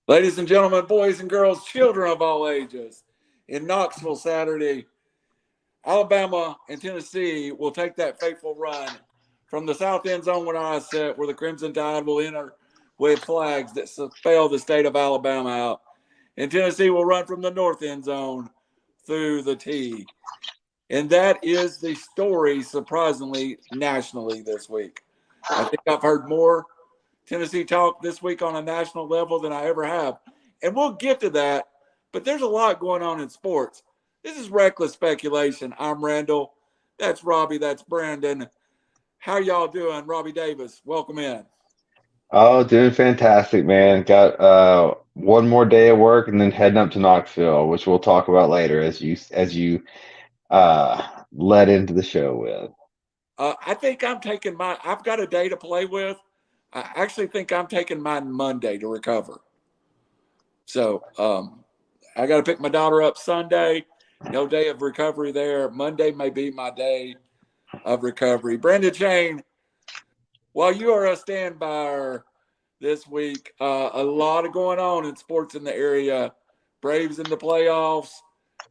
Ladies and gentlemen, boys and girls, children of all ages, in Knoxville Saturday, Alabama and Tennessee will take that fateful run from the south end zone when I set, where the Crimson Tide will enter with flags that spell the state of Alabama out. And Tennessee will run from the north end zone through the T. And that is the story, surprisingly, nationally this week. I think I've heard more Tennessee talk this week on a national level than I ever have. And we'll get to that, but there's a lot going on in sports. This is Reckless Speculation. I'm Randall. That's Robbie. That's Brandon. How y'all doing? Robbie Davis, welcome in. Oh, doing fantastic, man. Got one more day of work and then heading up to Knoxville, which we'll talk about later as you led into the show with. I think I've got a day to play with. I actually think I'm taking mine Monday to recover. So I got to pick my daughter up Sunday. No day of recovery there. Monday may be my day of recovery. Brandon Chain, while you are a standby this week, a lot of going on in sports in the area. Braves in the playoffs,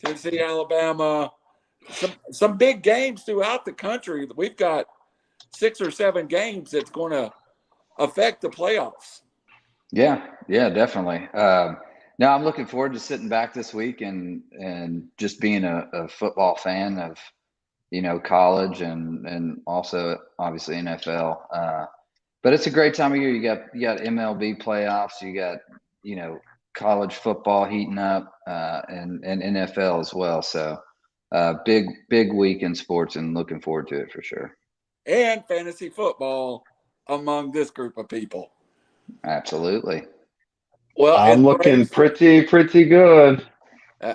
Tennessee, Alabama, some big games throughout the country. We've got 6 or 7 games that's going to affect the playoffs. Yeah, definitely. No, I'm looking forward to sitting back this week and just being a football fan of college and also obviously NFL. But it's a great time of year. You got MLB playoffs. You got college football heating up and NFL as well. So big week in sports and looking forward to it for sure. And fantasy football among this group of people. Absolutely. Well, and I'm the looking Braves, pretty good.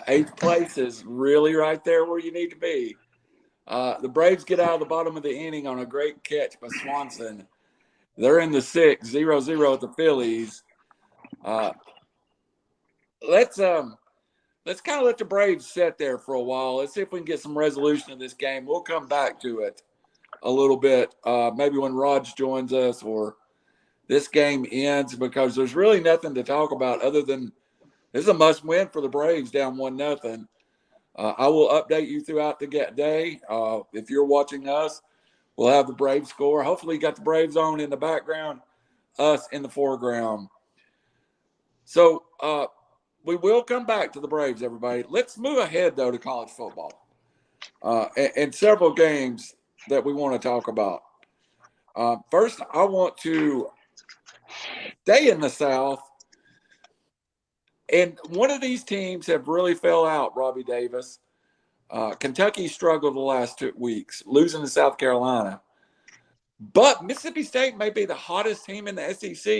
eighth place is really right there where you need to be. The Braves get out of the bottom of the inning on a great catch by Swanson. They're in the sixth, 0-0 at the Phillies. Uh, let's kind of let the Braves sit there for a while. Let's see if we can get some resolution of this game. We'll come back to it a little bit, maybe when Raj joins us or this game ends, because there's really nothing to talk about other than this is a must-win for the Braves, down 1-0. I will update you throughout the day. If you're watching us, we'll have the Braves score. Hopefully, you got the Braves on in the background, us in the foreground. So we will come back to the Braves, everybody. Let's move ahead, though, to college football and several games that we want to talk about. First, I want to stay in the South. And one of these teams have really fell out, Robbie Davis. Kentucky struggled the last 2 weeks, losing to South Carolina. But Mississippi State may be the hottest team in the SEC,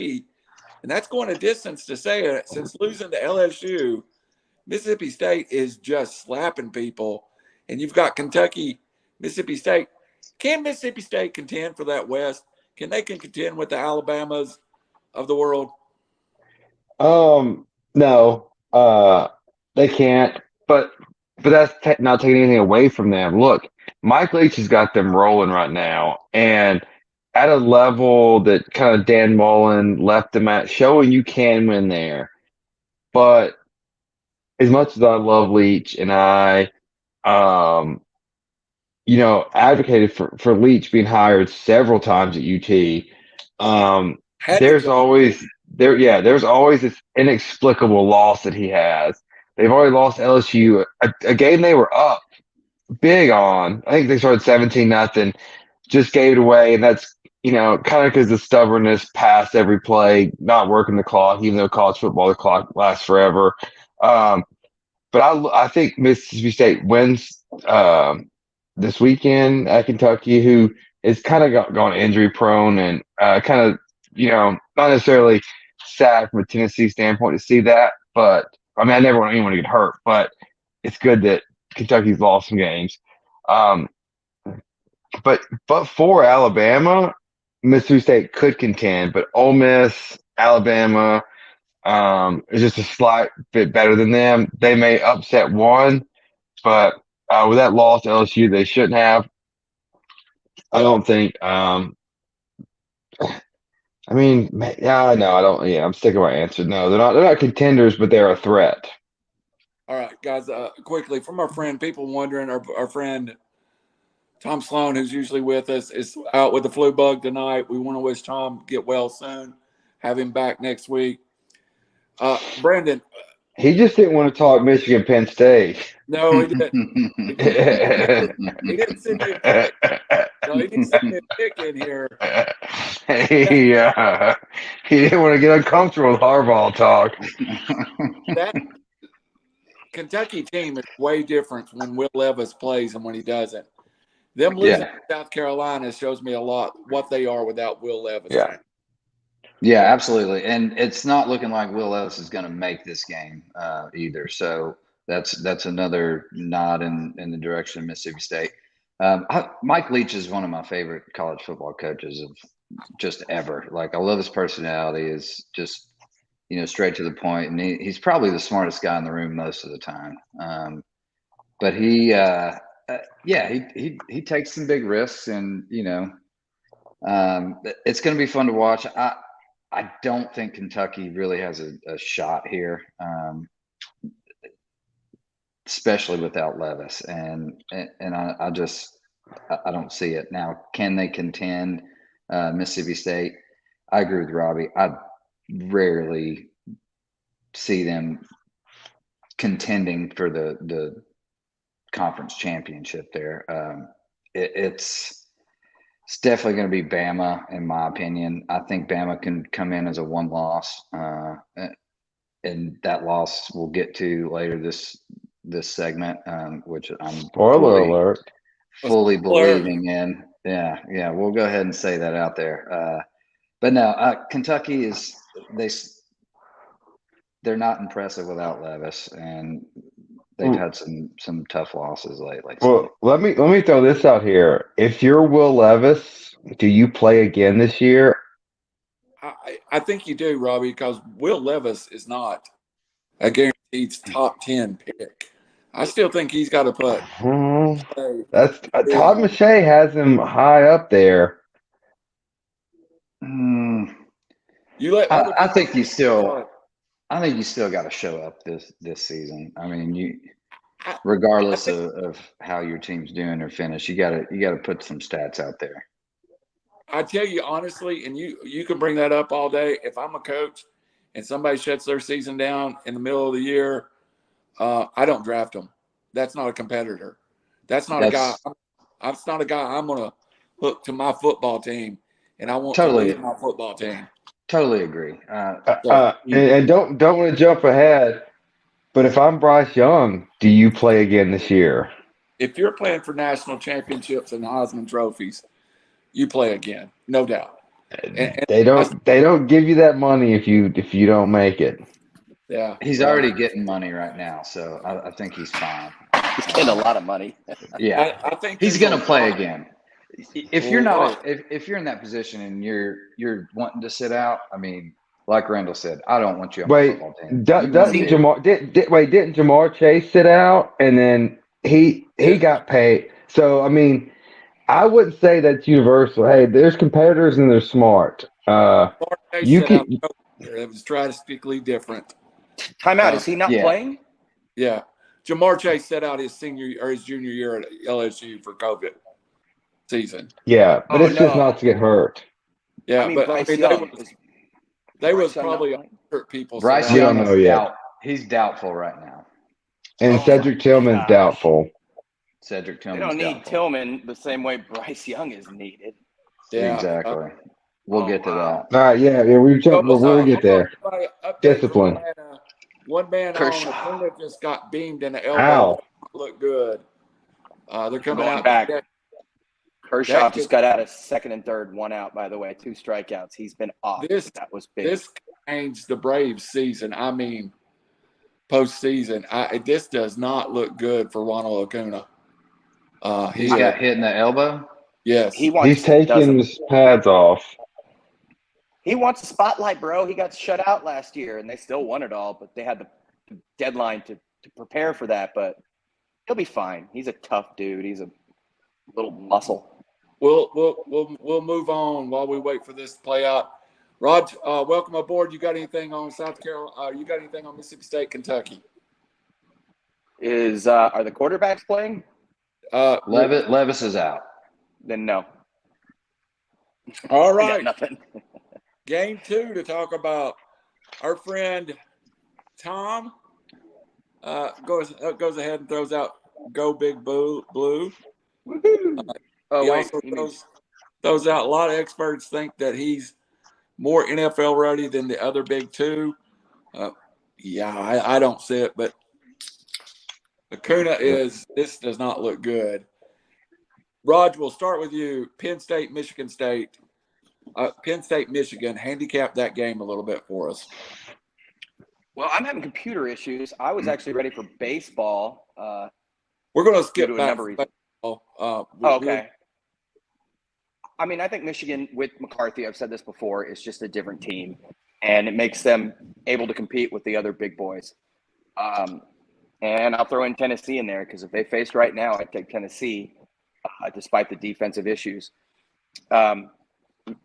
and that's going a distance to say it. Since losing to LSU, Mississippi State is just slapping people. And you've got Kentucky, Mississippi State. Can Mississippi State contend for that West? Can they contend with the Alabamas of the world? No, they can't. But that's not taking anything away from them. Look, Mike Leach has got them rolling right now, and at a level that kind of Dan Mullen left them at, showing you can win there. But as much as I love Leach and um, advocated for Leach being hired several times at UT, Had to there's join. there's always this inexplicable loss that he has. They've already lost LSU, a game they were up big on. I think they started 17-0, just gave it away, and that's kind of because the stubbornness past every play, not working the clock, even though college football the clock lasts forever. Um, but I think Mississippi State wins this weekend at Kentucky, who is kind of gone injury prone and kind of not necessarily sad from a Tennessee standpoint to see that, but I mean I never want anyone to get hurt, but it's good that Kentucky's lost some games. Um, but for Alabama, Mississippi State could contend, but Ole Miss, Alabama, is just a slight bit better than them. They may upset one, but with that loss to LSU, they shouldn't have. I don't think I mean, yeah, no, I don't. Yeah, I'm sticking with my answer. No, they're not. They're not contenders, but they're a threat. All right, guys. Quickly from our friend, people wondering, our friend Tom Sloan, who's usually with us, is out with the flu bug tonight. We want to wish Tom get well soon. Have him back next week. Brandon, He just didn't want to talk Michigan Penn State. no, he didn't. He didn't send me a pic. No, he didn't send me a pic in here. He didn't want to get uncomfortable with Harbaugh talk. That Kentucky team is way different when Will Levis plays and when he doesn't. Them losing to South Carolina shows me a lot what they are without Will Levis. Yeah. Yeah, absolutely. And it's not looking like Will Levis is going to make this game either. So that's another nod in the direction of Mississippi State. Mike Leach is one of my favorite college football coaches of just ever. Like, I love his personality. Is just, straight to the point, and he's probably the smartest guy in the room most of the time. But he takes some big risks, and it's going to be fun to watch. I don't think Kentucky really has a shot here, especially without Levis, and I don't see it. Now, can they contend Mississippi State? I agree with Robbie. I rarely see them contending for the conference championship there. It's definitely going to be Bama, in my opinion. I think Bama can come in as a one loss, and that loss we'll get to later this segment, which I'm Spoiler fully believing in. Yeah, we'll go ahead and say that out there. But no, Kentucky they're not impressive without Levis, and they've had some tough losses lately. Well, let me throw this out here. If you're Will Levis, do you play again this year? I think you do, Robbie, because Will Levis is not a guaranteed top 10 pick. I still think he's got to put. That's Todd McShay has him high up there. I think you still got to show up this season. I mean, regardless of how your team's doing or finish, you got to put some stats out there. I tell you honestly, and you can bring that up all day. If I'm a coach and somebody shuts their season down in the middle of the year, I don't draft them. That's not a competitor. That's not a guy. That's not a guy I'm going to hook to my football team, and I want to lead my football team. Totally agree. And don't want to jump ahead, but if I'm Bryce Young, do you play again this year? If you're playing for national championships and Heisman trophies, you play again, no doubt. And they don't give you that money if you don't make it. Yeah, he's already getting money right now, so I think he's fine. He's getting a lot of money. Yeah, I think he's going to play again. If you're not, if you're in that position and you're wanting to sit out, I mean, like Randall said, I don't want you on my football team. Didn't Jamar Chase sit out and then he got paid? So I mean, I wouldn't say that's universal. Hey, there's competitors and they're smart. It was drastically different. Timeout. Is he not playing? Yeah, Jamar Chase set out his junior year at LSU for COVID season. Yeah, but it's just not to get hurt. Yeah, they was probably hurt people. Bryce Young is he's doubtful right now. And Cedric Tillman's doubtful. Cedric Tillman's doubtful. They don't need Tillman the same way Bryce Young is needed. Yeah, exactly. We'll get to that. All right, we'll get there. Discipline. One man on Acuna just got beamed in the elbow. Look good. They're coming out back. Kershaw just got out of second and third, one out, by the way, 2 strikeouts. He's been off. That was big. This changed the Braves season. I mean, postseason. This does not look good for Ronald Acuna. He got hit in the elbow? Yes. He's taking his pads off. He wants a spotlight, bro. He got shut out last year, and they still won it all, but they had the deadline to prepare for that. But he'll be fine. He's a tough dude. He's a little muscle. We'll move on while we wait for this to play out. Raj, welcome aboard. You got anything on South Carolina? You got anything on Mississippi State, Kentucky? Are the quarterbacks playing? Levis is out. Then no. All I got right. nothing. Game 2 to talk about. Our friend Tom goes ahead and throws out "Go Big Blue." Oh, He wait. also throws out. A lot of experts think that he's more NFL ready than the other big two. I don't see it, but Acuna is. This does not look good. Raj, we'll start with you. Penn State, Michigan State. Penn State, Michigan. Handicap that game a little bit for us. Well, I'm having computer issues. I was actually ready for baseball. We're going to skip due to a back. number of reasons. Okay. I mean, I think Michigan with McCarthy, I've said this before, is just a different team, and it makes them able to compete with the other big boys. And I'll throw in Tennessee in there because if they faced right now, I'd take Tennessee, despite the defensive issues.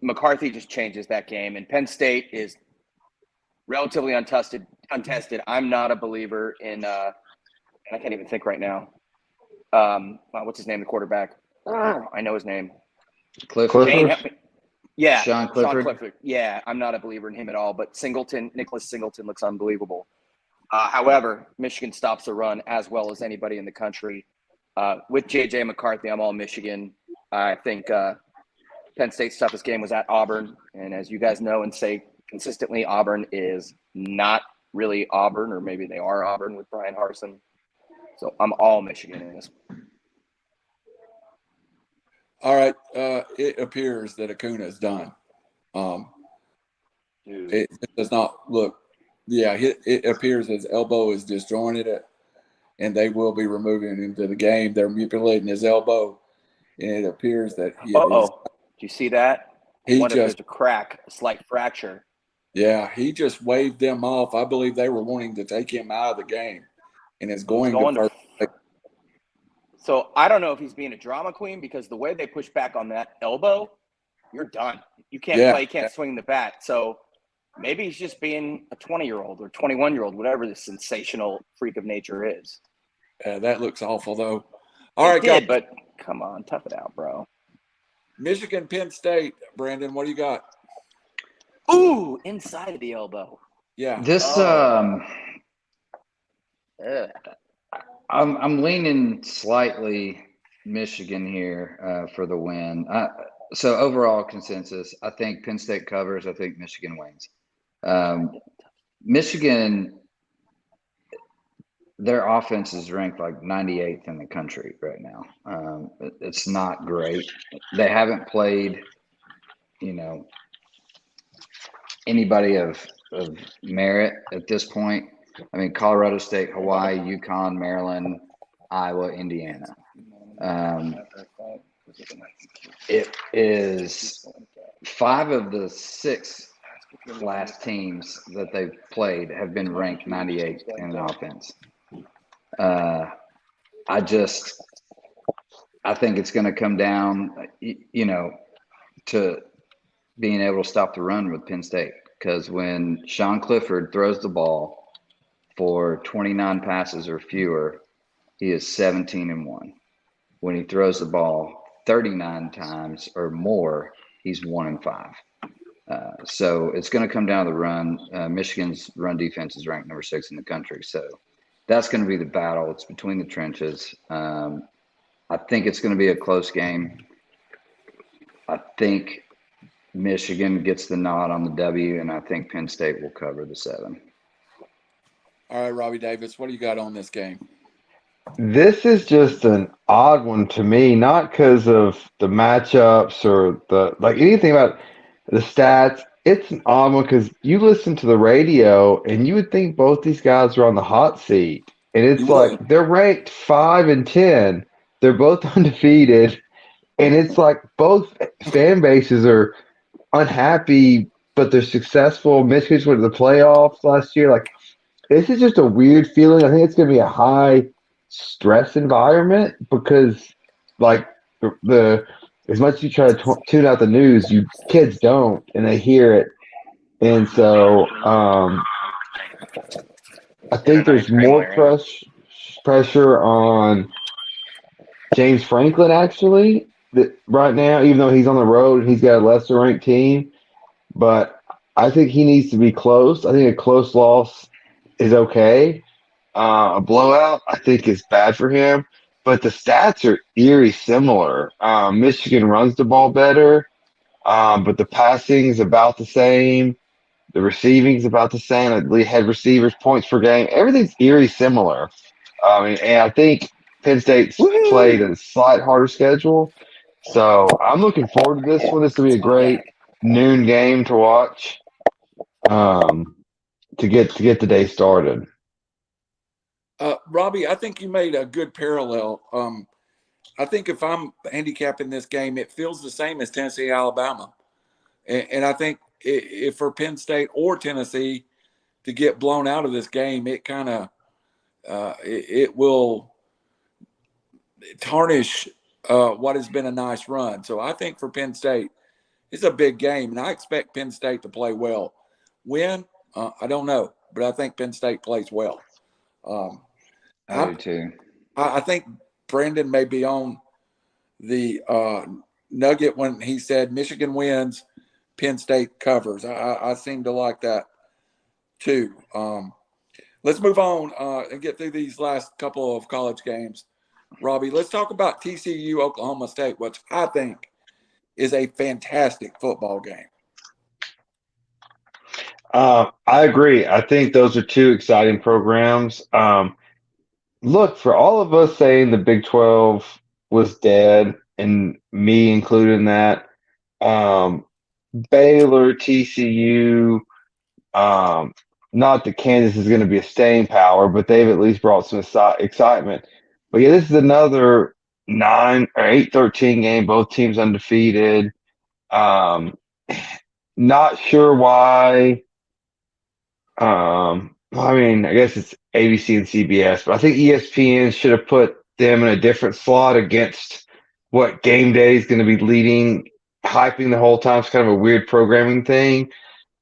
McCarthy just changes that game, and Penn State is relatively untested. I'm not a believer in I can't even think right now. What's his name, the quarterback? I know his name. Clifford? Yeah, Sean Clifford. Yeah, I'm not a believer in him at all, but Nicholas Singleton looks unbelievable. However, Michigan stops the run as well as anybody in the country. With J.J. McCarthy, I'm all Michigan. I think Penn State's toughest game was at Auburn, and as you guys know and say consistently, Auburn is not really Auburn, or maybe they are Auburn with Brian Harsin. So I'm all Michigan in this. All right. It appears that Acuna is done. It does not look. Yeah, it appears his elbow is disjointed, and they will be removing him to the game. They're mutilating his elbow, and it appears that he is. Do you see that? What if there's a crack, a slight fracture? Yeah, he just waved them off. I believe they were wanting to take him out of the game, and is going to. So I don't know if he's being a drama queen because the way they push back on that elbow, you're done. You can't play, you can't swing the bat. So maybe he's just being a 20-year-old or 21-year-old, whatever this sensational freak of nature is. That looks awful, though. All right, guys. But come on, tough it out, bro. Michigan, Penn State. Brandon, what do you got? Ooh, inside of the elbow. Yeah. I'm leaning slightly Michigan here for the win. So overall consensus, I think Penn State covers. I think Michigan wins. Michigan, their offense is ranked like 98th in the country right now. It's not great. They haven't played, anybody of merit at this point. I mean, Colorado State, Hawaii, UConn, Maryland, Iowa, Indiana. It is 5 of the 6 last teams that they've played have been ranked 98 in offense. I think it's going to come down, to being able to stop the run with Penn State. Because when Sean Clifford throws the ball for 29 passes or fewer, he is 17-1. When he throws the ball 39 times or more, he's 1-5. So it's going to come down to the run. Michigan's run defense is ranked number 6 in the country. So that's going to be the battle. It's between the trenches. I think it's going to be a close game. I think Michigan gets the nod on the W, and I think Penn State will cover the 7. All right, Robbie Davis, what do you got on this game? This is just an odd one to me, not because of the matchups or anything about the stats. It's an odd one because you listen to the radio and you would think both these guys are on the hot seat. And it's like they're ranked 5 and 10. They're both undefeated. And it's like both fan bases are unhappy, but they're successful. Michigan went to the playoffs last year. This is just a weird feeling. I think it's going to be a high stress environment because, as much as you try to tune out the news, kids don't, and they hear it. And so I think there's more pressure on James Franklin actually that right now, even though he's on the road and he's got a lesser ranked team. But I think he needs to be close. I think a close loss is okay. A blowout, I think, is bad for him. But the stats are eerie similar. Michigan runs the ball better, but the passing is about the same. The receiving is about the same. Like lead head receivers, points per game, everything's eerie similar. And I think Penn State's played a slight harder schedule. So I'm looking forward to this one. This will be a great noon game to watch to get the day started. Robbie, I think you made a good parallel. I think if I'm handicapping this game, it feels the same as Tennessee, Alabama. And I think if for Penn State or Tennessee to get blown out of this game, it kind of it will tarnish what has been a nice run. So I think for Penn State, it's a big game, and I expect Penn State to play well. Win, I don't know, but I think Penn State plays well. I do too. I think Brandon may be on the nugget when he said Michigan wins, Penn State covers. I seem to like that too. Let's move on and get through these last couple of college games. Robbie, let's talk about TCU Oklahoma State, which I think is a fantastic football game. I agree. I think those are two exciting programs. Look, for all of us saying the Big 12 was dead, and me included in that, Baylor, TCU, not that Kansas is going to be a staying power, but they've at least brought some excitement. But yeah, this is another 9 or 8-13 game, both teams undefeated. Not sure why. I mean, I guess it's ABC and CBS, but I think ESPN should have put them in a different slot against what game day is going to be leading, hyping the whole time. It's kind of a weird programming thing.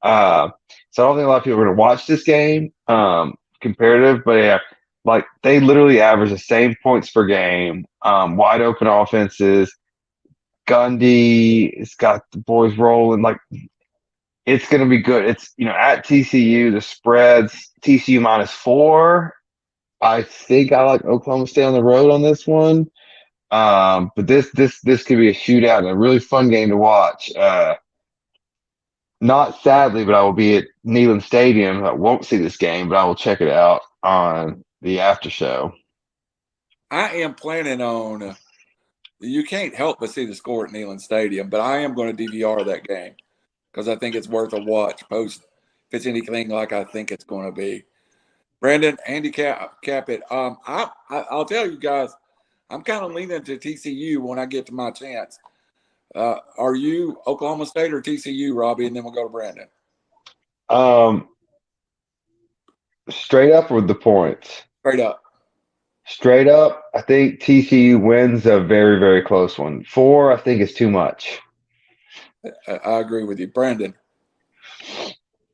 So I don't think a lot of people are going to watch this game, comparative, but yeah, like they literally average the same points per game, wide open offenses. Gundy has got the boys rolling. Like it's going to be good. It's, at TCU, the spreads, TCU -4. I think I like Oklahoma State on the road on this one. But this could be a shootout and a really fun game to watch. Not sadly, but I will be at Neyland Stadium. I won't see this game, but I will check it out on the after show. I am planning on. You can't help but see the score at Neyland Stadium, but I am going to DVR that game because I think it's worth a watch. Post if it's anything like I think it's going to be. Brandon, handicap it. I'll tell you guys, I'm kind of leaning to TCU when I get to my chance. Are you Oklahoma State or TCU, Robbie? And then we'll go to Brandon. Straight up with the points. Straight up. Straight up, I think TCU wins a very, very close one. 4, I think, is too much. I agree with you. Brandon.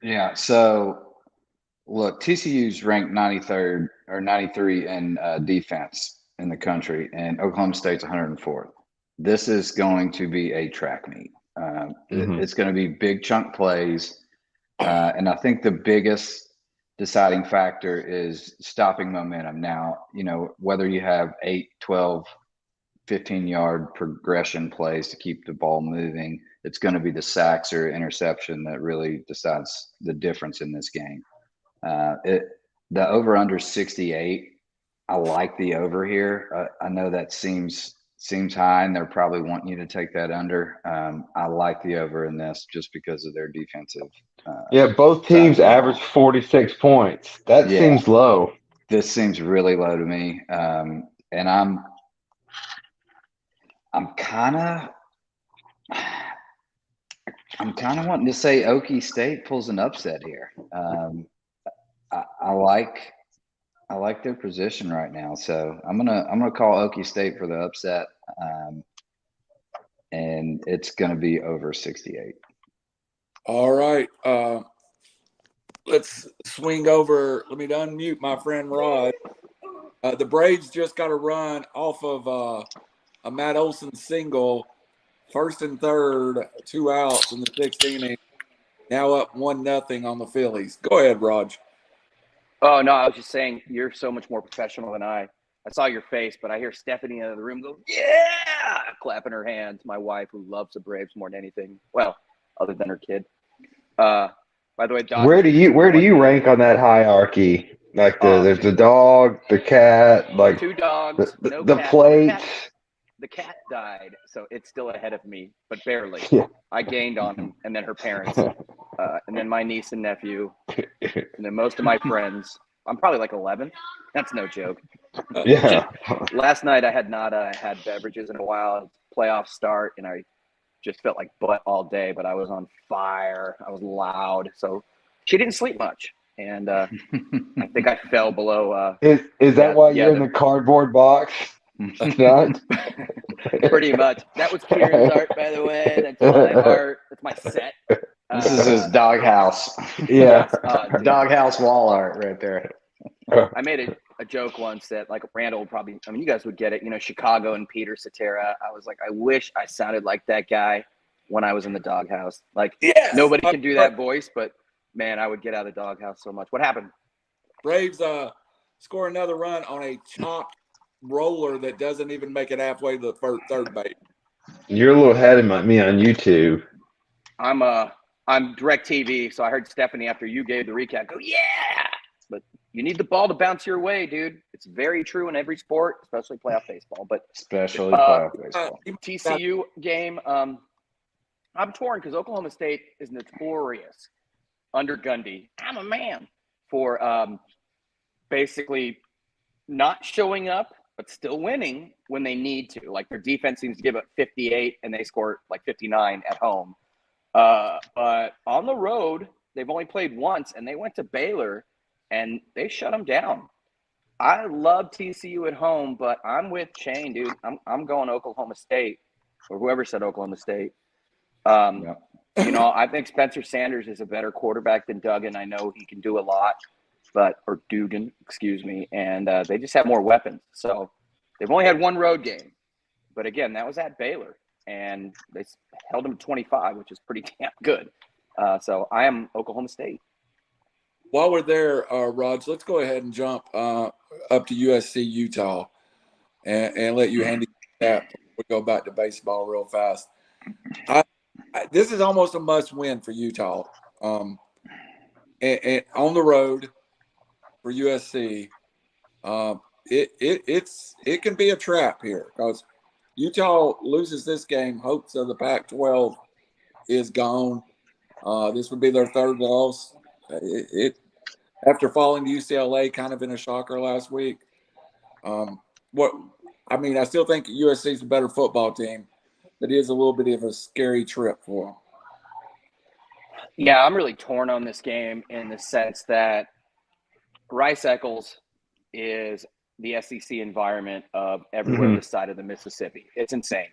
Yeah, so look, TCU's ranked 93rd or 93 in defense in the country, and Oklahoma State's 104th. This is going to be a track meet. It's going to be big chunk plays, and I think the biggest deciding factor is stopping momentum. Now, whether you have 8, 12, 15-yard progression plays to keep the ball moving, it's going to be the sacks or interception that really decides the difference in this game. The over-under 68, I like the over here. I know that seems high, and they're probably wanting you to take that under. I like the over in this just because of their defensive. Both teams average 46 points. That seems low. This seems really low to me, and I'm kind of wanting to say Okie State pulls an upset here. I like their position right now, so I'm gonna call Okie State for the upset, and it's gonna be over 68. All right. Let's swing over. Let me unmute my friend Rod. The Braves just got a run off of a Matt Olson single, first and third, 2 outs in the 6th inning. Now up 1-0 on the Phillies. Go ahead, Raj. Oh, no, I was just saying you're so much more professional than I. I saw your face, but I hear Stephanie out of the room go, yeah, clapping her hands. My wife, who loves the Braves more than anything. Well, other than her kid. By the way, Where do you rank on that hierarchy? Like there's the dog, the cat, like 2 dogs, no the cat. plates. The cat died, so it's still ahead of me, but barely. Yeah. I gained on him, and then her parents, and then my niece and nephew, and then most of my friends. I'm probably like 11. That's no joke. Yeah. Last night I had not had beverages in a while. Playoff start, and I just felt like butt all day, but I was on fire. I was loud, so she didn't sleep much, and I think I fell below. Is that why you're in the cardboard box? Not? Pretty much. That was Kieran's art, by the way. That's my art. That's my set. This is his doghouse. Yeah. Doghouse wall art right there. I made a joke once that, like, Randall would probably, I mean, you guys would get it, Chicago and Peter Cetera. I was like, I wish I sounded like that guy when I was in the doghouse. Like, yes! Nobody can do that voice, but, man, I would get out of the doghouse so much. What happened? Braves score another run on a chopped roller that doesn't even make it halfway to the third base. You're a little ahead of me on YouTube. I'm DirecTV, so I heard Stephanie after you gave the recap go, yeah! But you need the ball to bounce your way, dude. It's very true in every sport, especially playoff baseball. But especially playoff baseball. TCU game, I'm torn because Oklahoma State is notorious under Gundy. I'm a man for basically not showing up, but still winning when they need to. Like, their defense seems to give up 58 and they score like 59 at home. But on the road, they've only played once, and they went to Baylor and they shut them down. I love TCU at home, but I'm with Shane, dude. I'm going Oklahoma State, or whoever said Oklahoma State. I think Spencer Sanders is a better quarterback than Duggan. I know he can do a lot, or Dugan, excuse me, and they just have more weapons. So they've only had one road game, but again, that was at Baylor, and they held them 25, which is pretty damn good. So I am Oklahoma State. While we're there, Raj, let's go ahead and jump up to USC Utah and let you handle that. We go back to baseball real fast. This is almost a must-win for Utah. And on the road for USC, it can be a trap here because Utah loses this game, hopes of the Pac-12 is gone. This would be their third loss. After falling to UCLA, kind of in a shocker last week. I still think USC is a better football team, but it is a little bit of a scary trip for them. Yeah, I'm really torn on this game in the sense that Rice Eccles is the SEC environment of everywhere this side of the Mississippi. It's insane.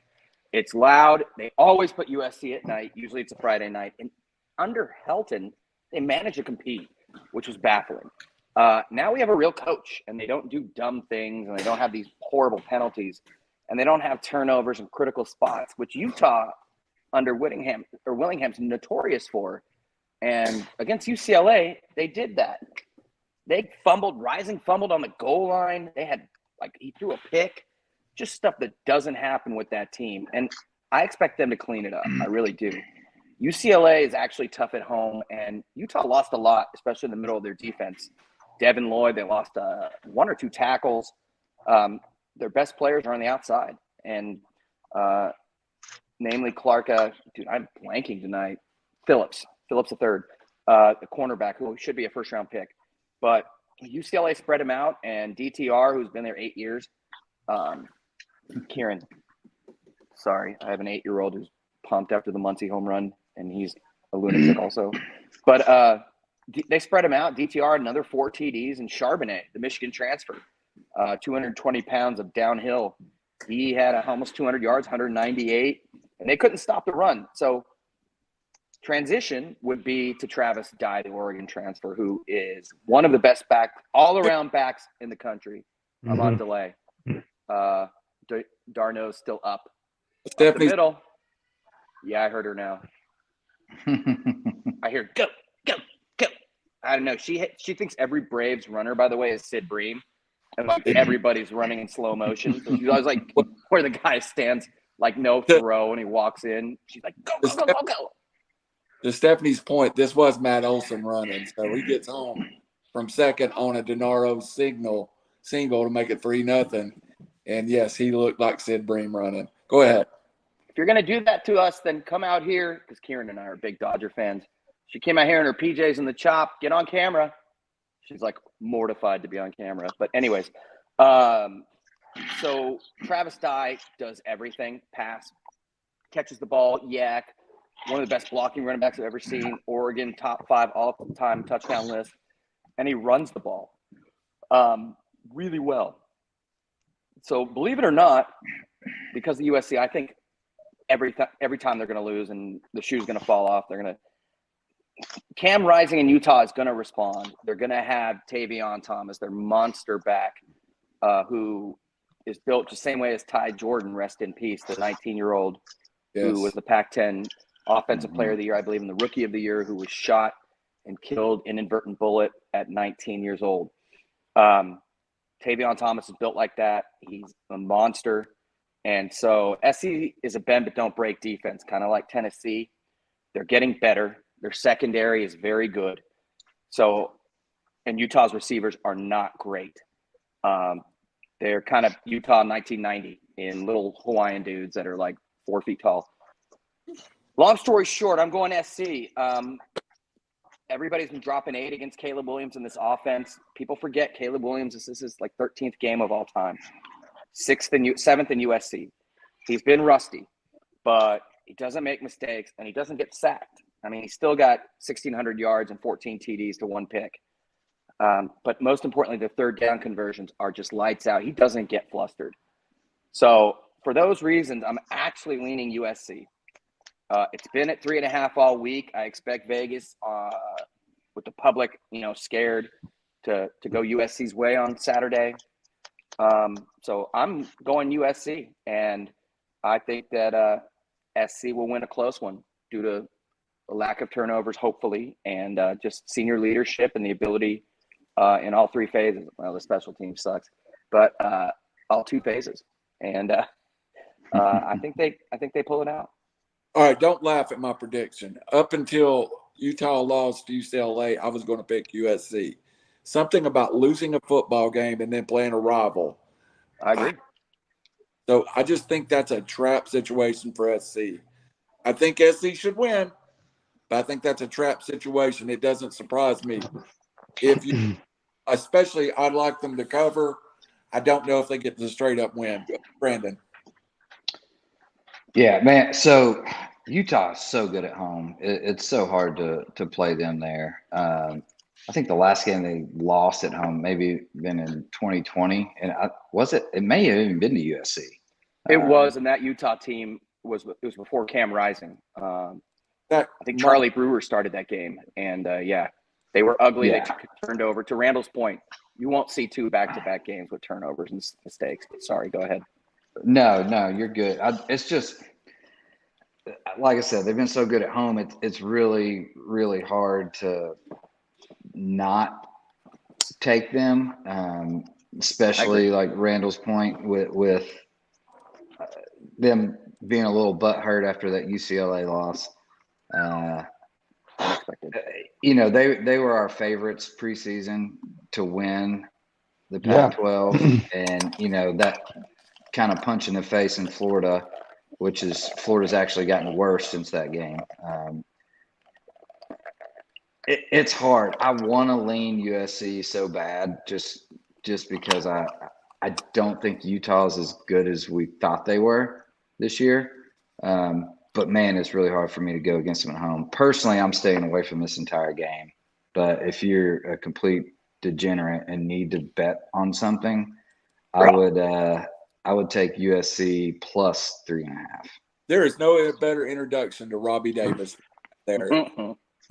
It's loud. They always put USC at night. Usually it's a Friday night. And under Helton, they manage to compete, which was baffling. Now we have a real coach, and they don't do dumb things, and they don't have these horrible penalties, and they don't have turnovers and critical spots, which Utah under Willingham's notorious for. And against UCLA, they did that. They Rising fumbled on the goal line. They had, he threw a pick, just stuff that doesn't happen with that team. And I expect them to clean it up. I really do. UCLA is actually tough at home, and Utah lost a lot, especially in the middle of their defense. Devin Lloyd, they lost 1 or 2 tackles. Their best players are on the outside, and namely Clark. Dude, I'm blanking tonight. Phillips III, the cornerback, who should be a first-round pick. But UCLA spread him out, and DTR, who's been there 8 years. Kieran, sorry, I have an 8-year-old who's pumped after the Muncie home run, and he's a lunatic also. But they spread him out. DTR, another 4 TDs, and Charbonnet, the Michigan transfer, 220 pounds of downhill. He had almost 200 yards, 198, and they couldn't stop the run. So transition would be to Travis Dye, the Oregon transfer, who is one of the best all-around backs in the country. I'm on delay. Darno's still up the middle. Yeah, I heard her now. I hear go. I don't know. She thinks every Braves runner, by the way, is Sid Bream, and like everybody's running in slow motion. So she's always like where the guy stands, like no throw, and he walks in. She's like go. To Stephanie's point, this was Matt Olson running, so he gets home from second on a DeNaro single to make it 3-0. And yes, he looked like Sid Bream running. Go ahead. If you're gonna do that to us, then come out here, because Kieran and I are big Dodger fans. She came out here in her PJs in the chop. Get on camera. She's like mortified to be on camera. But anyways, so Travis Dye does everything. Pass, catches the ball, yak. One of the best blocking running backs I've ever seen. Oregon top 5 all-time touchdown list. And he runs the ball really well. So believe it or not, because of USC, I think every time they're going to lose and the shoe's going to fall off, they're going to Cam Rising in Utah is going to respond. They're going to have Tavion Thomas, their monster back, who is built the same way as Ty Jordan, rest in peace, the 19-year-old who was the Pac-10 Offensive Player of the Year, I believe, in the Rookie of the Year, who was shot and killed inadvertent bullet at 19 years old. Tavion Thomas is built like that. He's a monster. And so SC is a bend but don't break defense, kind of like Tennessee. They're getting better. Their secondary is very good. So, and Utah's receivers are not great. They're kind of Utah 1990 in little Hawaiian dudes that are like 4 feet tall. Long story short, I'm going SC. Everybody's been dropping 8 against Caleb Williams in this offense. People forget Caleb Williams. This is his like 13th game of all time. 7th in USC. He's been rusty, but he doesn't make mistakes and he doesn't get sacked. I mean, he's still got 1,600 yards and 14 TDs to 1 pick. But most importantly, the third down conversions are just lights out. He doesn't get flustered. So for those reasons, I'm actually leaning USC. It's been at 3.5 all week. I expect Vegas, with the public, scared to go USC's way on Saturday. So I'm going USC, and I think that SC will win a close one due to a lack of turnovers, hopefully, and just senior leadership and the ability in all 3 phases. Well, the special team sucks, but all 2 phases, and I think they pull it out. All right, don't laugh at my prediction. Up until Utah lost to UCLA, I was going to pick USC. Something about losing a football game and then playing a rival. I agree. So I just think that's a trap situation for SC. I think SC should win, but I think that's a trap situation. It doesn't surprise me. Especially I'd like them to cover. I don't know if they get the straight up win. Brandon. Yeah, man. So Utah is so good at home. It's so hard to play them there. I think the last game they lost at home maybe been in 2020, and it may have even been to USC. It was, and that Utah team was before Cam Rising. I think Charlie Brewer started that game, and they were ugly. Yeah. They turned over. To Randall's point, you won't see 2 back-to-back games with turnovers and mistakes. But sorry, go ahead. No, you're good. It's just like I said, they've been so good at home. It's really, really hard to not take them, especially like Randall's point with them being a little butthurt after that UCLA loss. They were our favorites preseason to win the Pac-12, and that kind of punch in the face in Florida, Florida's actually gotten worse since that game. It's hard. I want to lean USC so bad, just because I don't think Utah's as good as we thought they were this year. But man, it's really hard for me to go against them at home. Personally, I'm staying away from this entire game. But if you're a complete degenerate and need to bet on something, I would take USC plus 3.5. There is no better introduction to Robbie Davis. there.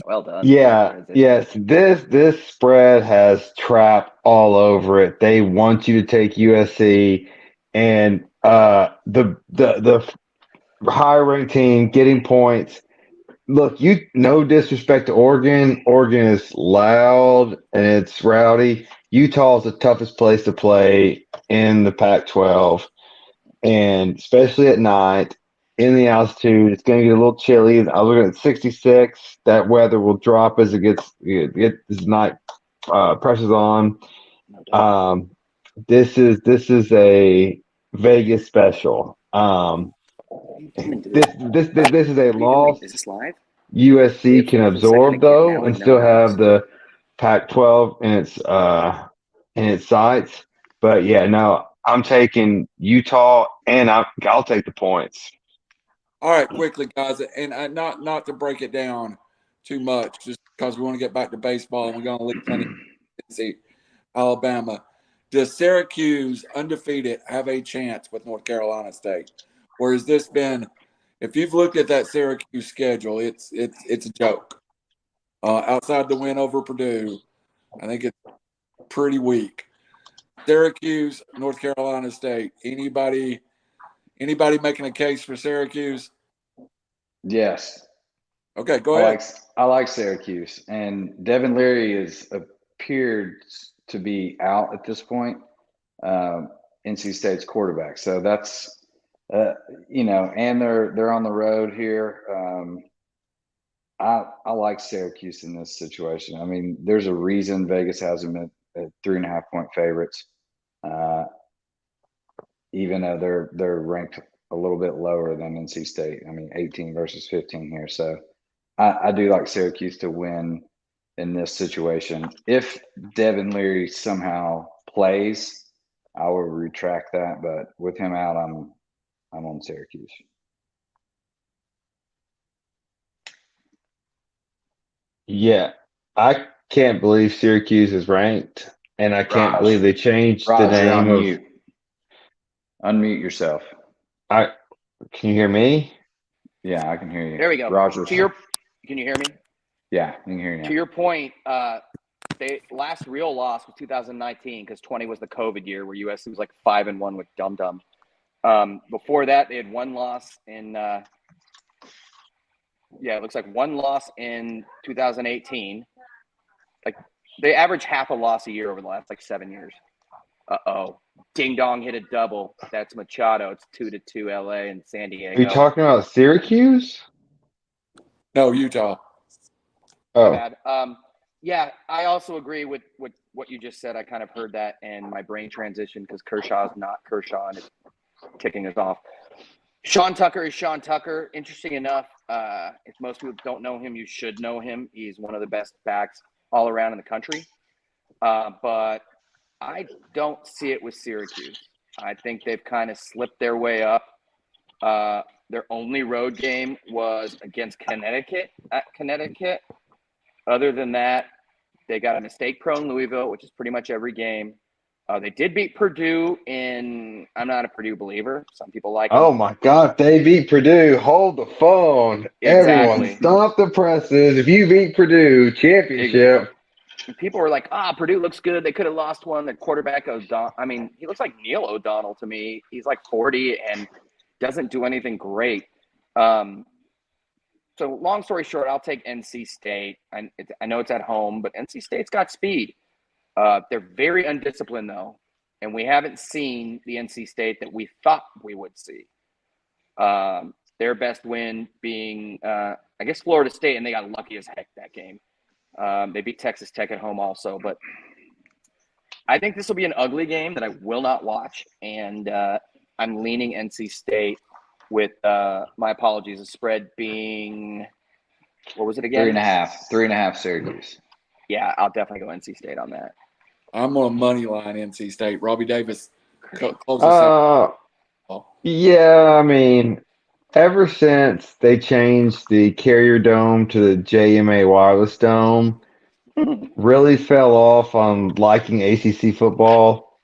Well done. Yeah, yes. This spread has trap all over it. They want you to take USC, and the higher ranked team getting points. Look, no disrespect to Oregon. Oregon is loud and it's rowdy. Utah is the toughest place to play in the Pac-12, and especially at night in the altitude, it's going to get a little chilly. I was looking at 66. That weather will drop as it gets as night presses on. This is a Vegas special. This is a loss Is this live? USC can For a second absorb again, though, now and it still knows. have the Pac-12 in its sights. But yeah, no, I'm taking Utah, and I'll take the points. All right, quickly, guys, and not to break it down too much, just because we want to get back to baseball and we're going to leave plenty to see Alabama. Does Syracuse, undefeated, have a chance with North Carolina State, or has this been? If you've looked at that Syracuse schedule, it's a joke. Outside the win over Purdue, I think it's pretty weak. Syracuse, North Carolina State. Anybody making a case for Syracuse? Yes. Okay, go ahead. I like Syracuse, and Devin Leary has appeared to be out at this point. NC State's quarterback, so that's and they're on the road here. I like Syracuse in this situation. I mean, there's a reason Vegas has them at 3.5-point favorites, even though they're ranked a little bit lower than NC State. I mean, 18 versus 15 here. So I do like Syracuse to win in this situation. If Devin Leary somehow plays, I will retract that. But with him out, I'm on Syracuse. Yeah, I can't believe Syracuse is ranked, and I can't believe they changed the name of. Unmute yourself. Can you hear me? Yeah, I can hear you. There we go. Roger. Can you hear me? Yeah, I can hear you now. To your point, they last real loss was 2019 because 20 was the COVID year where USC was like 5-1 with Dum Dum. Before that, they had one loss in. It looks like one loss in 2018. Like they average half a loss a year over the last 7 years. Ding dong hit a double. That's Machado. It's 2-2 LA and San Diego. Are you talking about Syracuse? No, Utah. Oh. Bad. I also agree with what you just said. I kind of heard that and my brain transitioned because Kershaw's not Kershaw and it's kicking us off. Sean Tucker is Sean Tucker. Interesting enough, if most people don't know him, you should know him. He's one of the best backs all around in the country. But I don't see it with Syracuse. I think they've kind of slipped their way up. Their only road game was against Connecticut at Connecticut. Other than that, they got a mistake-prone Louisville, which is pretty much every game. They did beat Purdue I'm not a Purdue believer. Some people like them. Oh, my God. They beat Purdue. Hold the phone. Exactly. Everyone, stop the presses. If you beat Purdue, championship. People were like, Purdue looks good. They could have lost one. The quarterback, he looks like Neil O'Donnell to me. He's like 40 and doesn't do anything great. So long story short, I'll take NC State. I know it's at home, but NC State's got speed. They're very undisciplined, though, and we haven't seen the NC State that we thought we would see. Their best win being, I guess, Florida State, and they got lucky as heck that game. They beat Texas Tech at home also, but I think this will be an ugly game that I will not watch, and I'm leaning NC State with, my apologies, the spread being, what was it again? 3.5 Syracuse. Yeah, I'll definitely go NC State on that. I'm on money line NC State. Robbie Davis closes out. Yeah, I mean, ever since they changed the Carrier Dome to the JMA Wireless Dome, really fell off on liking ACC football.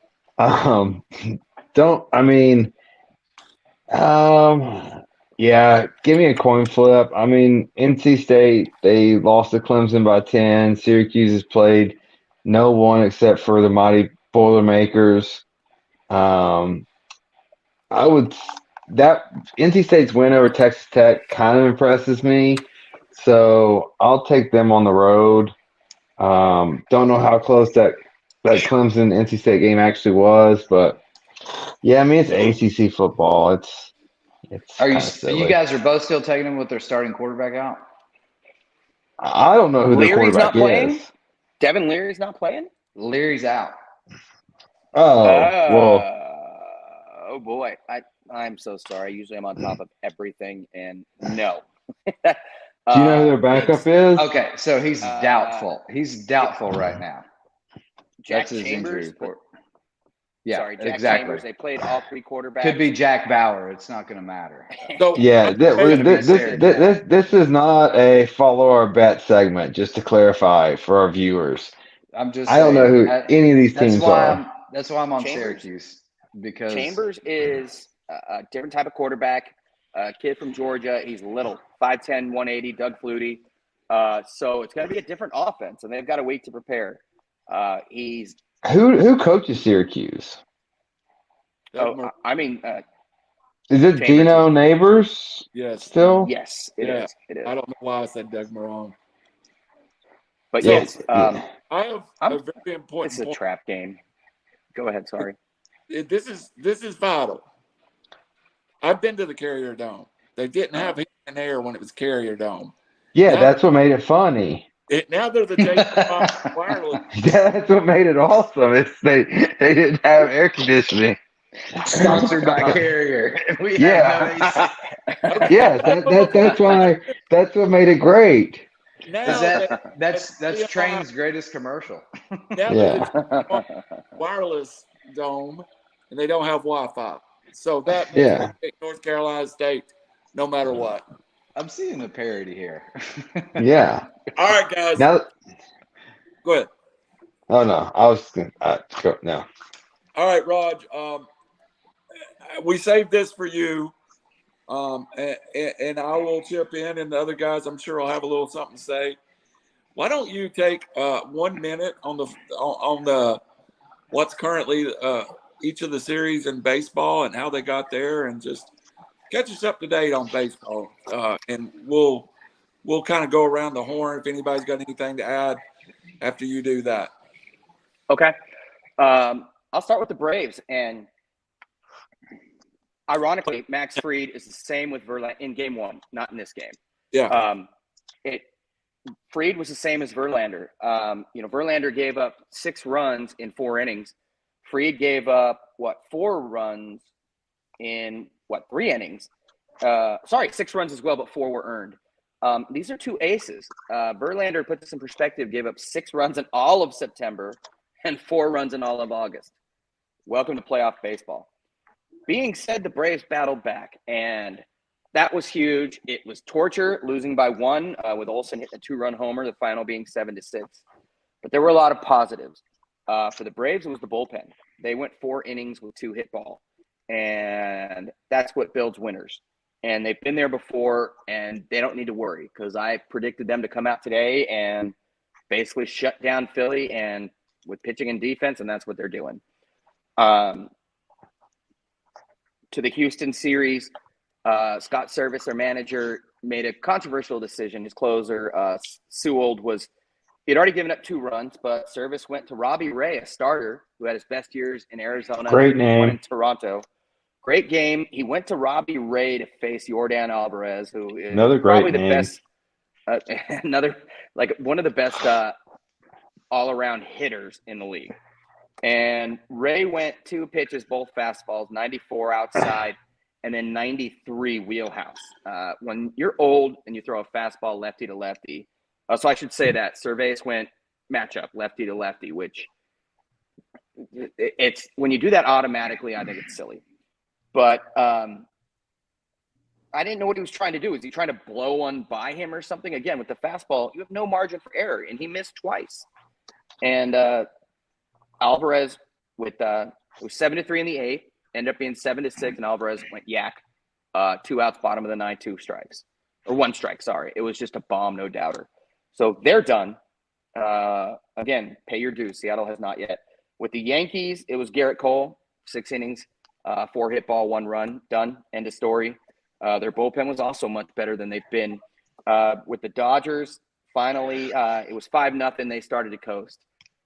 Yeah, give me a coin flip. I mean, NC State, they lost to Clemson by 10. Syracuse has played no one except for the mighty Boilermakers. Um, I would that NC State's win over Texas Tech kind of impresses me, so I'll take them on the road. Don't know how close that Clemson NC State game actually was, but yeah, I mean it's ACC football. It's Are you kind of you silly. guys are both still taking them with their starting quarterback out? I don't know who the Leary's not quarterback playing? is. Devin Leary's not playing? Leary's out. Oh, well, Oh boy. I'm so sorry. Usually I'm on top of everything, and no. do you know who their backup is? Okay, so he's doubtful. He's doubtful right now. Jack That's his injury Chambers. report. Yeah, Jack exactly. Chambers. They played all three quarterbacks. Could be Jack Bauer. It's not going to matter. So Yeah, Jack. this is not a follow our bet segment. Just to clarify for our viewers, I'm just I don't know saying, who any of these teams are. That's why I'm on Chambers- Syracuse, because Chambers is a different type of quarterback. A kid from Georgia. He's little, 5'10", 180, Doug Flutie. So it's going to be a different offense, and they've got a week to prepare. He's Who coaches Syracuse? I mean, Is it Chambers Dino is- Neighbors yes, still? yes, it Yeah. is. It is. I don't know why I said Doug Marone. But So, yes, I have I'm- a very important this is a point. trap game. Go ahead. Sorry. This is vital. I've been to the Carrier Dome. They didn't have heat and air when it was Carrier Dome. Yeah, Now- that's what made it funny. Now they're the J5 wireless. That's what made it awesome. It's they didn't have air conditioning. sponsored by Carrier. We Yeah. have no AC. Yeah, that's what made it great. Now That's Train's greatest commercial. now Yeah. they're the wireless dome, and they don't have Wi-Fi. So that means Yeah. they pick North Carolina State no matter what. I'm seeing a parody here. Yeah. All right, guys. Now, Go ahead. oh no, I was gonna go no. All right, Raj. We saved this for you, and I will chip in, and the other guys, I'm sure, will have a little something to say. Why don't you take 1 minute on the what's currently each of the series in baseball and how they got there, and just catch us up to date on baseball, and we'll kind of go around the horn if anybody's got anything to add after you do that. Okay. I'll start with the Braves. And ironically, Max Fried is the same with Verlander in game one, not in this game. Yeah. Fried was the same as Verlander. Verlander gave up 6 runs in 4 innings. Fried gave up 4 runs in 3 innings. 6 runs as well, but 4 were earned. These are 2 aces. Verlander, put this in perspective, gave up 6 runs in all of September and 4 runs in all of August. Welcome to playoff baseball. Being said, the Braves battled back, and that was huge. It was torture, losing by 1 with Olsen hitting a 2-run homer, the final being 7-6. But there were a lot of positives. For the Braves, it was the bullpen. They went 4 innings with 2 hit ball, and that's what builds winners. And they've been there before, and they don't need to worry, because I predicted them to come out today and basically shut down Philly and with pitching and defense, and that's what they're doing. To the Houston series, Scott Service, their manager, made a controversial decision. His closer, Sewell, he'd already given up 2 runs, but Service went to Robbie Ray, a starter who had his best years in Arizona. Great One name. in Toronto. Great game. He went to Robbie Ray to face Yordan Alvarez, who is Another great probably the name. best, one of the best all-around hitters in the league. And Ray went 2 pitches, both fastballs, 94 outside, and then 93 wheelhouse. When you're old and you throw a fastball lefty to lefty, so I should say that Cervais went matchup lefty to lefty, which it's when you do that automatically, I think it's silly. But I didn't know what he was trying to do. Is he trying to blow one by him or something? Again, with the fastball, you have no margin for error, and he missed twice. And Alvarez it was 7-3 in the 8th, ended up being 7-6, and Alvarez went yak. 2 outs, bottom of the 9, 2 strikes. Or 1 strike, sorry. It was just a bomb, no doubter. So they're done. Again, pay your dues. Seattle has not yet. With the Yankees, it was Garrett Cole, 6 innings, 4 hit ball, 1 run, done. End of story. Their bullpen was also much better than they've been. With the Dodgers, finally, it was 5-0. They started to coast.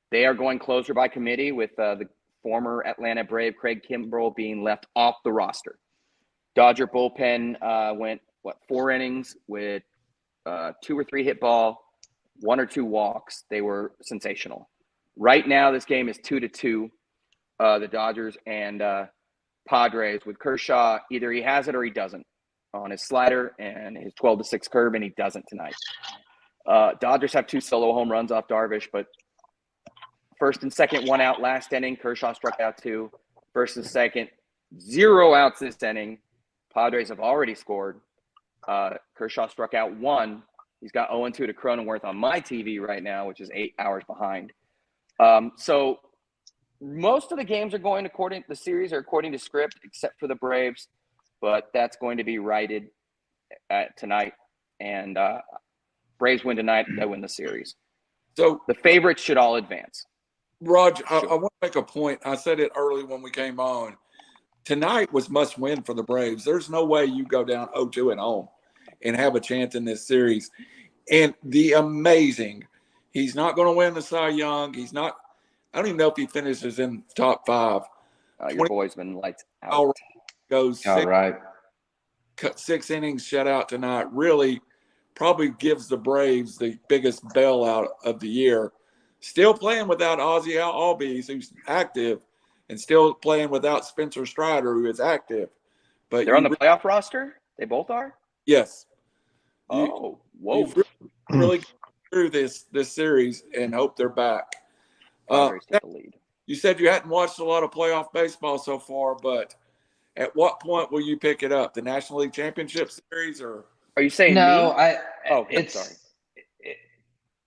They are going closer by committee with the former Atlanta Brave Craig Kimbrell being left off the roster. Dodger bullpen went, 4 innings with 2 or 3 hit ball, 1 or 2 walks. They were sensational. Right now, this game is 2-2. The Dodgers and Padres with Kershaw. Either he has it or he doesn't on his slider and his 12-6 curve, and he doesn't tonight. Dodgers have 2 solo home runs off Darvish, but first and second, 1 out last inning. Kershaw struck out 2. First and second, 0 outs this inning. Padres have already scored. Kershaw struck out 1. He's got 0-2 to Cronenworth on my TV right now, which is 8 hours behind. So most of the games are going according to script, except for the Braves, but that's going to be righted tonight. And Braves win tonight, they win the series. So the favorites should all advance. Raj, I want to make a point. I said it early when we came on. Tonight was must win for the Braves. There's no way you go down 0-2 at home and have a chance in this series. And he's not going to win the Cy Young. I don't even know if he finishes in top 5. Your boy's been lights out. Goes 6 innings shutout tonight. Really probably gives the Braves the biggest bailout of the year. Still playing without Ozzie Albies, who's active, and still playing without Spencer Strider, who is active. But they're on the playoff roster? They both are? Yes. Whoa. Really through this series and hope they're back. Take the lead. You said you hadn't watched a lot of playoff baseball so far, but at what point will you pick it up? The National League Championship Series, or are you saying no? Me? Sorry.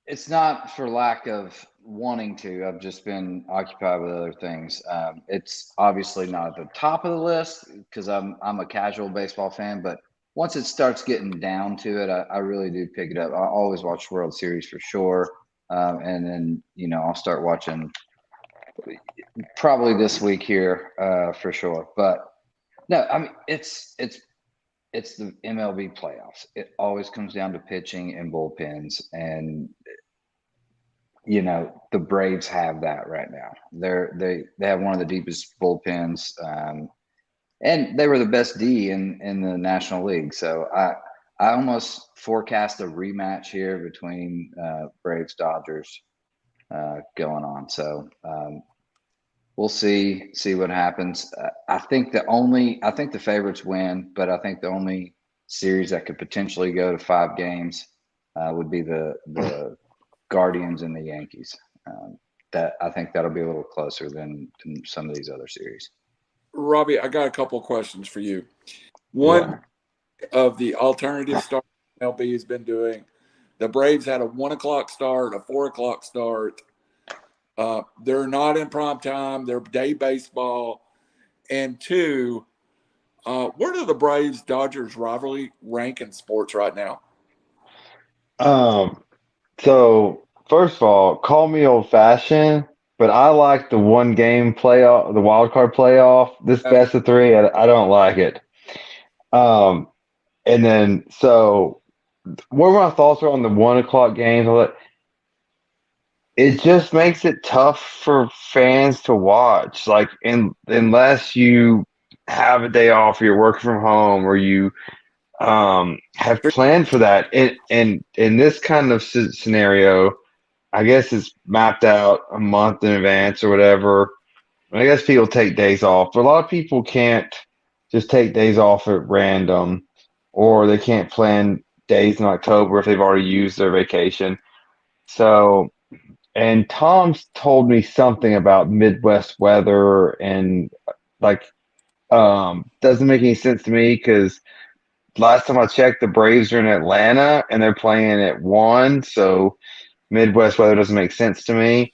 It's not for lack of wanting to. I've just been occupied with other things. It's obviously not at the top of the list because I'm a casual baseball fan, but once it starts getting down to it, I really do pick it up. I always watch World Series for sure. And then, I'll start watching probably this week here for sure. But no, I mean, it's the MLB playoffs. It always comes down to pitching and bullpens. And, the Braves have that right now. They have one of the deepest bullpens. And they were the best D in the National League. So I almost forecast a rematch here between Braves Dodgers going on. So we'll see what happens. I think the favorites win, but I think the only series that could potentially go to 5 games would be the Guardians and the Yankees. That I think that'll be a little closer than some of these other series. Robbie, I got a couple of questions for you. One of the alternative start MLB has been doing, the Braves had a 1:00 start, a 4:00 start. They're not in prime time. They're day baseball. And 2, where do the Braves-Dodgers rivalry rank in sports right now? So first of all, call me old-fashioned, but I like the 1-game playoff, the wild card playoff. This best of 3, I don't like it. And then, so what my thoughts are on the 1:00 games? It just makes it tough for fans to watch. Like, unless you have a day off, or you're working from home, or you have planned for that. And in this kind of scenario, I guess it's mapped out a month in advance or whatever. I guess people take days off, but a lot of people can't just take days off at random, or they can't plan days in October if they've already used their vacation. So, and Tom's told me something about Midwest weather, and doesn't make any sense to me because last time I checked, the Braves are in Atlanta and they're playing at 1, so Midwest weather doesn't make sense to me.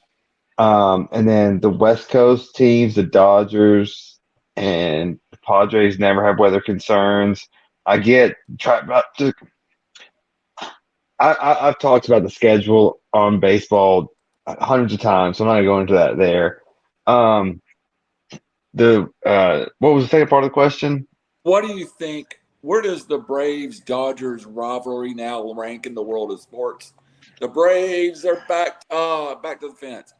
And then the West Coast teams, the Dodgers and Padres never have weather concerns. I get I've talked about the schedule on baseball hundreds of times, so I'm not going to go into that there. What was the second part of the question? What do you think? Where does the Braves Dodgers rivalry now rank in the world of sports? The Braves are back to the fence.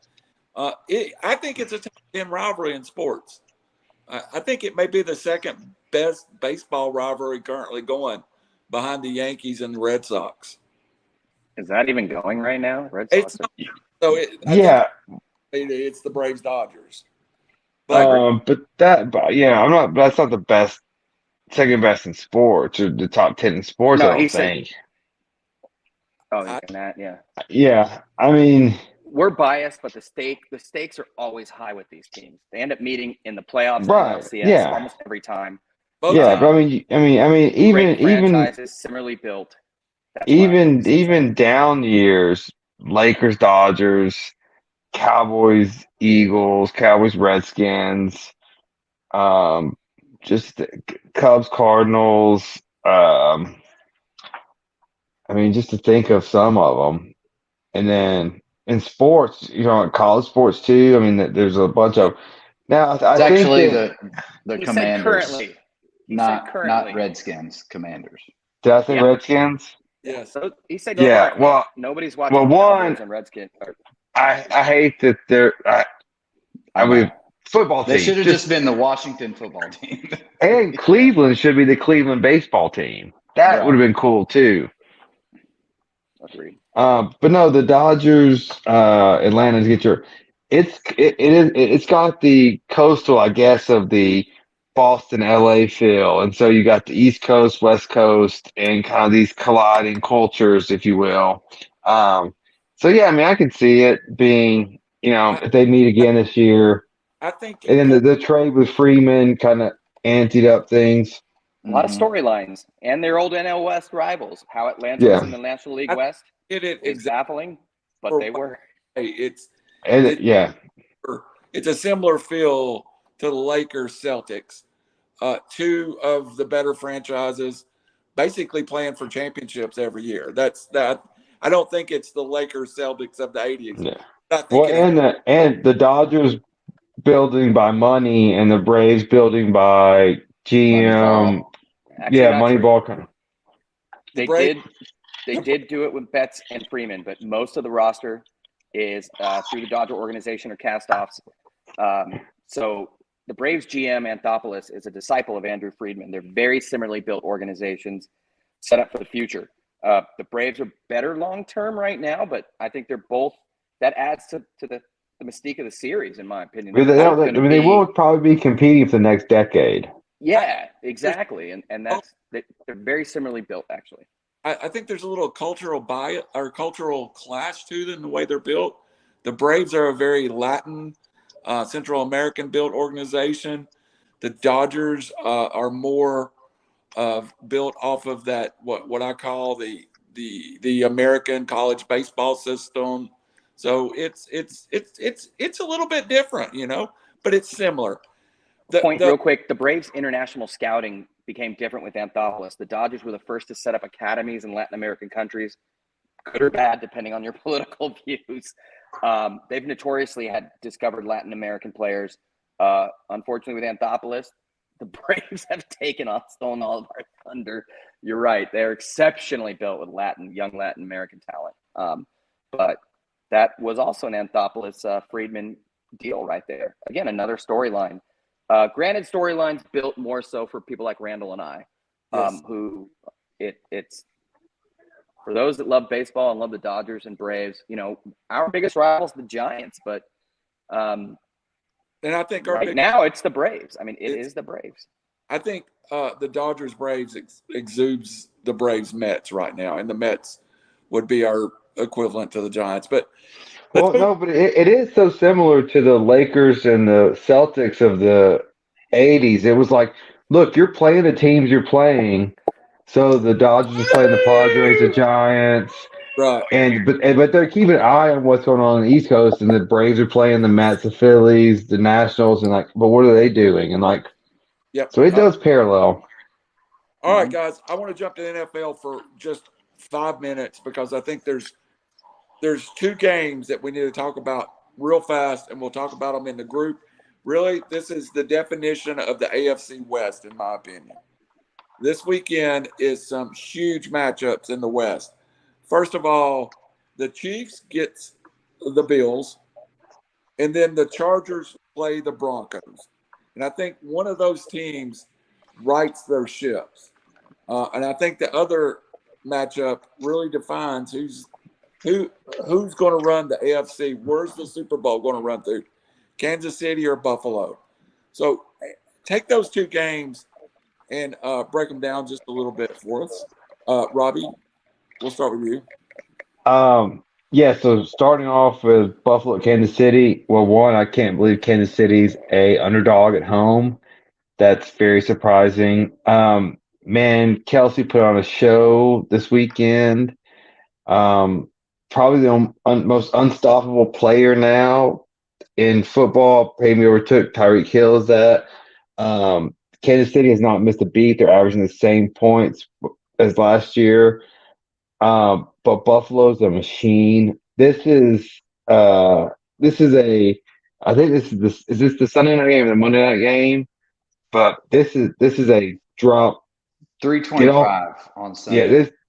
I think it's a top 10 rivalry in sports. I think it may be the second best baseball rivalry currently going, behind the Yankees and the Red Sox. Is that even going right now? Red It's Sox. not, Yeah, it's the Braves Dodgers. But I'm not. That's not the best, second best in sports or the top 10 in sports. No, I he don't said- think. Oh, that, yeah. Yeah, I mean, We're biased, but the stakes are always high with these teams. They end up meeting in the playoffs and Right, LCS yeah. almost every time. both yeah, teams- but I mean, Great even franchises, similarly built. That's why I'm so even sad. down years, Lakers, Dodgers, Cowboys, Eagles, Cowboys, Redskins, just the Cubs, Cardinals. I mean, just to think of some of them, and then in sports, in college sports too. I mean, there's a bunch of now. It's I think actually that, the He said Commanders, currently. He said not currently. Redskins. Commanders. did I say Yeah. Redskins? Yes. So he said Yeah, currently. well- Nobody's watching well, Cowboys one- and Redskins. I hate that they're. I mean, football team. They should have just been the Washington football team. And Cleveland should be the Cleveland baseball team. That Right. would have been cool too. Agreed. But no, the Dodgers, Atlanta to get your. It's got the coastal, I guess, of the Boston, LA feel, and so you got the East Coast, West Coast, and kind of these colliding cultures, if you will. So yeah, I mean, I can see it being, if they meet again this year, I think and then the trade with Freeman kind of anteed up things. A lot of Mhm. storylines and their old NL West rivals. How Atlanta was Yeah. in the National League I West did it is exactly. baffling, but they were. It's And yeah, a similar feel to the Lakers Celtics. Two of the better franchises basically playing for championships every year. That's that. I don't think it's the Lakers Celtics of the 80s. yeah. I think Well, and the Dodgers building by money, and the Braves building by GM. Moneyball. Actually, Yeah, not true. Moneyball. Kind of. They Braves- did do it with Betts and Freeman, but most of the roster is through the Dodger organization or cast-offs. So the Braves GM Anthopoulos is a disciple of Andrew Friedman. They're very similarly built organizations set up for the future. The Braves are better long-term right now, but I think they're both. That adds to the mystique of the series, in my opinion. They will probably be competing for the next decade. Yeah, exactly, and they're very similarly built, actually. I think there's a little cultural bias or cultural clash to them, the way they're built. The Braves are a very Latin, Central American built organization. The Dodgers are more built off of that what I call the American college baseball system. So it's a little bit different, but it's similar. Real quick, the Braves' international scouting became different with Anthopoulos. The Dodgers were the first to set up academies in Latin American countries, good or bad, depending on your political views. They've notoriously had discovered Latin American players. Unfortunately, with Anthopoulos, the Braves have stolen all of our thunder. You're right. They're exceptionally built with young Latin American talent. But that was also an Anthopoulos Friedman deal right there. Again, another storyline. Granted, storylines built more so for people like Randall and I, Yes. who it's for those that love baseball and love the Dodgers and Braves. Our biggest rivals, the Giants, but and I think now it's the Braves. I mean, it is the Braves. I think the Dodgers Braves exudes the Braves Mets right now, and the Mets would be our equivalent to the Giants. But Well, no, but it is so similar to the Lakers and the Celtics of the 80s. It was like, look, you're playing the teams you're playing. So the Dodgers are playing the Padres, the Giants, right, but they're keeping an eye on what's going on the East Coast, and the Braves are playing the Mets, the Phillies, the Nationals, and but what are they doing? And Yep. So it does parallel. All right, guys. I want to jump to the NFL for just 5 minutes because I think there's two games that we need to talk about real fast, and we'll talk about them in the group. Really, this is the definition of the AFC West, in my opinion. This weekend is some huge matchups in the West. First of all, the Chiefs gets the Bills, and then the Chargers play the Broncos. And I think one of those teams rights their ships. And I think the other matchup really defines who's going to run the AFC. Where's the Super Bowl going to run through? Kansas City or Buffalo? So take those two games and break them down just a little bit for us. Robbie, we'll start with you. Yeah, so starting off with Buffalo at Kansas City. Well, one, I can't believe Kansas City's a underdog at home. That's very surprising. Man, Kelsey put on a show this weekend. Probably the most unstoppable player now in football. Maybe overtook Tyreek Hill as that. Kansas City has not missed a beat. They're averaging the same points as last year. But Buffalo's a machine. This is a. I think is this the Sunday night game or the Monday night game? But this is a drop. 325 on Sunday.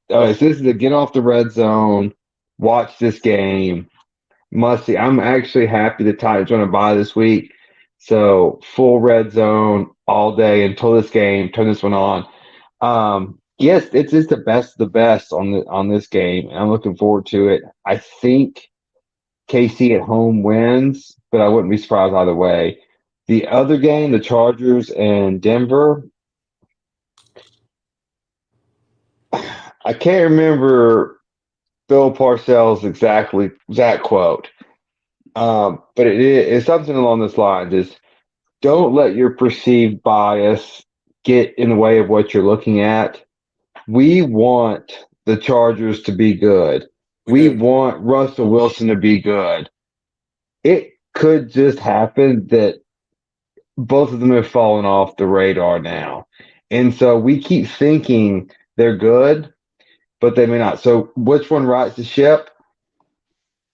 Yeah, this is a get off the red zone. Watch this game. Must see. I'm actually happy the Titans are going to bye this week. So full red zone all day until this game. Turn this one on. Yes, it's just the best of the best on this game, and I'm looking forward to it. I think KC at home wins, but I wouldn't be surprised either way. The other game, the Chargers and Denver, I can't remember Bill Parcells' exact quote, but it's something along this lines: is don't let your perceived bias get in the way of what you're looking at. We want the Chargers to be good. We want Russell Wilson to be good. It could just happen that both of them have fallen off the radar now. And so we keep thinking they're good, but they may not. So which one rights the ship?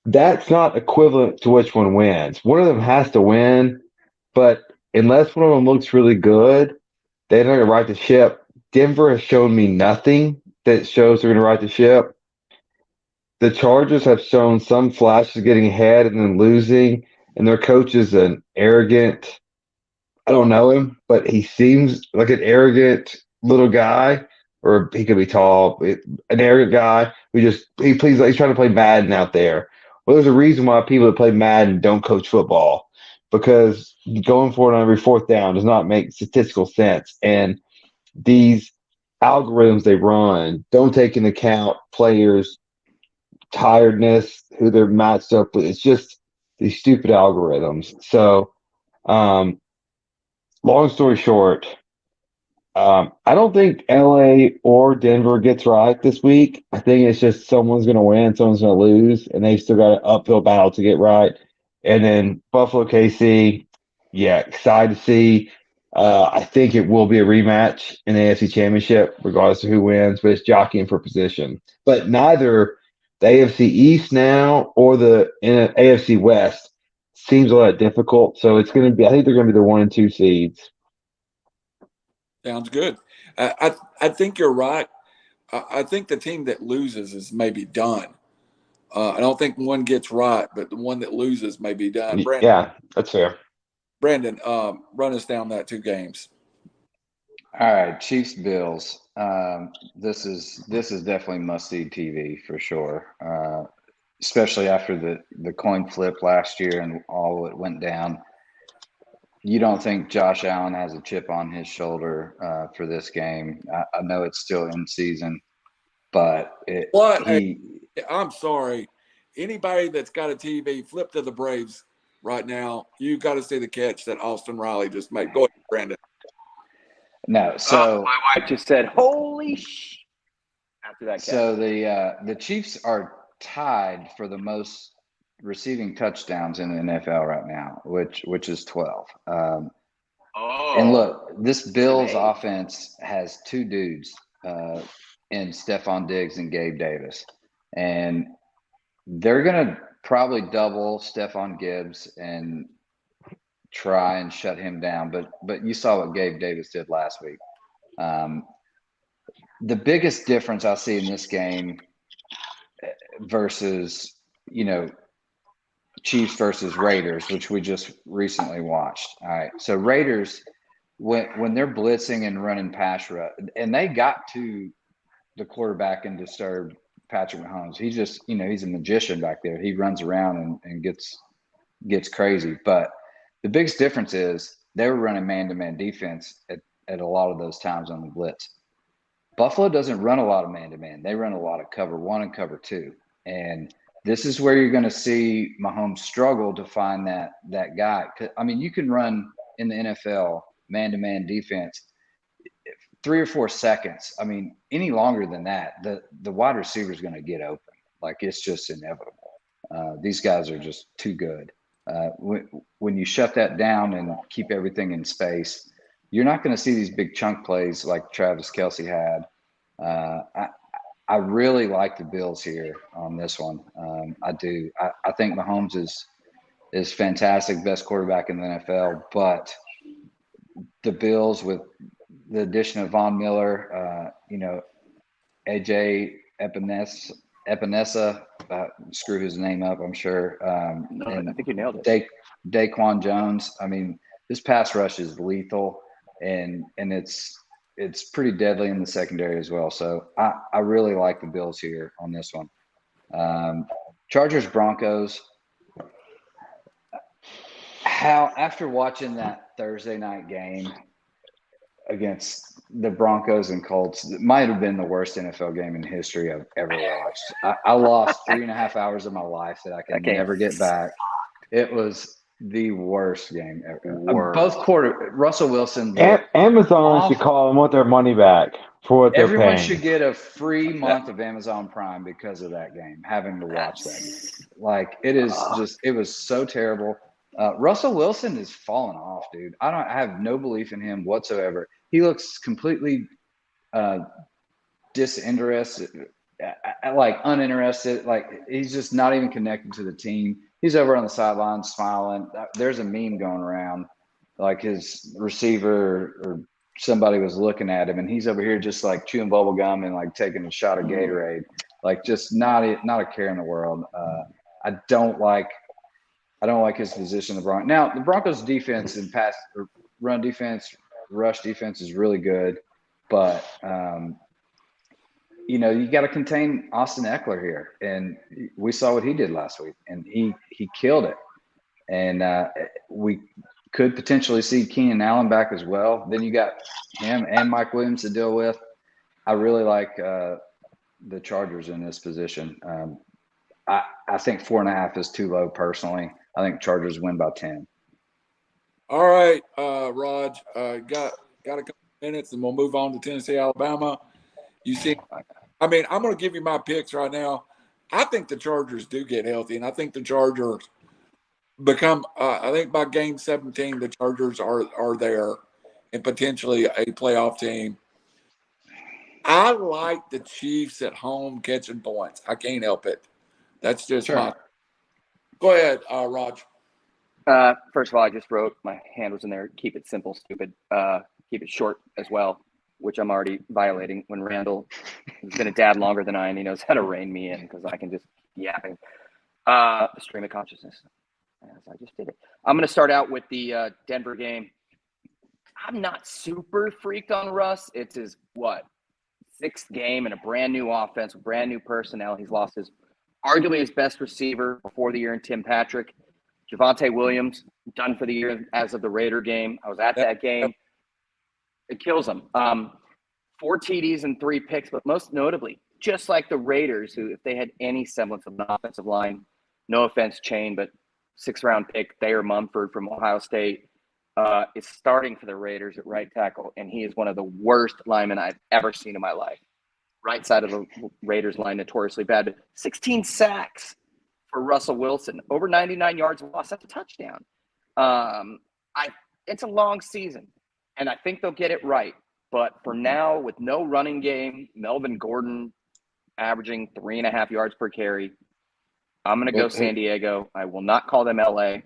That's not equivalent to which one wins. One of them has to win, but unless one of them looks really good, they're not going to right the ship. Denver has shown me nothing that shows they're going to right the ship. The Chargers have shown some flashes of getting ahead and then losing, and their coach is an arrogant. I don't know him, but he seems like an arrogant little guy, or he could be tall. An arrogant guy who he's trying to play Madden out there. Well, there's a reason why people that play Madden don't coach football, because going for it on every fourth down does not make statistical sense. And these algorithms they run don't take into account players' tiredness, who they're matched up with. It's just these stupid algorithms. So, long story short, I don't think LA or Denver gets right this week. I think it's just someone's going to win, someone's going to lose, and they've still got an uphill battle to get right. And then Buffalo KC, yeah, excited to see. I think it will be a rematch in the AFC Championship, regardless of who wins, but it's jockeying for position. But neither the AFC East now or the AFC West seems a lot difficult. So it's going to be, I think they're going to be the 1 and 2 seeds. Sounds good. I think you're right. I think the team that loses is maybe done. I don't think one gets right, but the one that loses may be done. Brandon, yeah, that's fair. Brandon, run us down that 2 games. All right, Chiefs Bills. This is definitely must-see TV for sure. Especially after the coin flip last year and all that went down. You don't think Josh Allen has a chip on his shoulder for this game? I know it's still in season, but I'm sorry. Anybody that's got a TV, flip to the Braves right now. You got to see the catch that Austin Riley just made. Go ahead, Brandon. No, so my wife just said, "Holy sh!" after that catch. So the Chiefs are tied for the most receiving touchdowns in the NFL right now, which is 12. Oh, And look, this Bills Hey. offense has two dudes in Stephon Diggs and Gabe Davis. And they're going to probably double Stephon Gibbs and try and shut him down. But you saw what Gabe Davis did last week. The biggest difference I see in this game versus, Chiefs versus Raiders, which we just recently watched. All right. So Raiders, when they're blitzing and running pass rush, and they got to the quarterback and disturbed Patrick Mahomes. He's just, he's a magician back there. He runs around and gets crazy. But the biggest difference is they were running man-to-man defense at a lot of those times on the blitz. Buffalo doesn't run a lot of man-to-man. They run a lot of cover one and cover two. And this is where you're going to see Mahomes struggle to find that guy. I mean, you can run in the NFL man-to-man defense 3 or 4 seconds. I mean, any longer than that, the wide receiver is going to get open. Like, it's just inevitable. These guys are just too good. When you shut that down and keep everything in space, you're not going to see these big chunk plays like Travis Kelce had. I really like the Bills here on this one. I do. I think Mahomes is fantastic, best quarterback in the NFL. But the Bills, with the addition of Von Miller, AJ Epinesa, screw his name up, I'm sure. I think you nailed it. Daquan Jones. I mean, this pass rush is lethal, and it's pretty deadly in the secondary as well. So I really like the Bills here on this one. Chargers Broncos. After watching that Thursday night game against the Broncos and Colts, it might have been the worst NFL game in history I've ever watched. I lost 3.5 hours of my life that I can never get back. It was the worst game ever. Both Russell Wilson. Amazon should call them want their money back for what they're Everyone paying. should get a free month of Amazon Prime because of that game, having to watch that game. Like, it was so terrible. Russell Wilson is falling off, dude. I have no belief in him whatsoever. He looks completely disinterested, like uninterested. Like, he's just not even connected to the team. He's over on the sideline smiling. There's a meme going around, like his receiver or somebody was looking at him, and he's over here just like chewing bubble gum and like taking a shot of Gatorade, like just not a care in the world. I don't like his position. Now the Broncos defense and pass or run defense, rush defense is really good, but you got to contain Austin Eckler here, and we saw what he did last week, and he killed it. And we could potentially see Keenan Allen back as well. Then you got him and Mike Williams to deal with. I really like the Chargers in this position. I think 4.5 is too low personally. I think Chargers win by 10. All right, Raj, got a couple minutes, and we'll move on to Tennessee, Alabama. You see, I'm going to give you my picks right now. I think the Chargers do get healthy, and I think the Chargers become I think by game 17, the Chargers are there and potentially a playoff team. I like the Chiefs at home catching points. I can't help it. That's just my – go ahead, Raj. First of all, I just wrote, my hand was in there, keep it simple, stupid. Keep it short as well, which I'm already violating when Randall has been a dad longer than I, and he knows how to rein me in because I can just yapping. Stream of consciousness. As I just did it. I'm going to start out with the Denver game. I'm not super freaked on Russ. It's his, 6th game in a brand new offense, brand new personnel. He's lost arguably his best receiver before the year in Tim Patrick. Javonte Williams, done for the year as of the Raider game. I was at that game. It kills him. 4 TDs and 3 picks, but most notably, just like the Raiders, who, if they had any semblance of an offensive line, no offense, Chain, but 6th-round pick, Thayer Mumford from Ohio State, is starting for the Raiders at right tackle, and he is one of the worst linemen I've ever seen in my life. Right side of the Raiders line, notoriously bad. 16 sacks for Russell Wilson, over 99 yards lost. That's a touchdown. I it's a long season, and I think they'll get it right. But for now, with no running game, Melvin Gordon averaging 3.5 yards per carry, I'm going to go San Diego. I will not call them LA.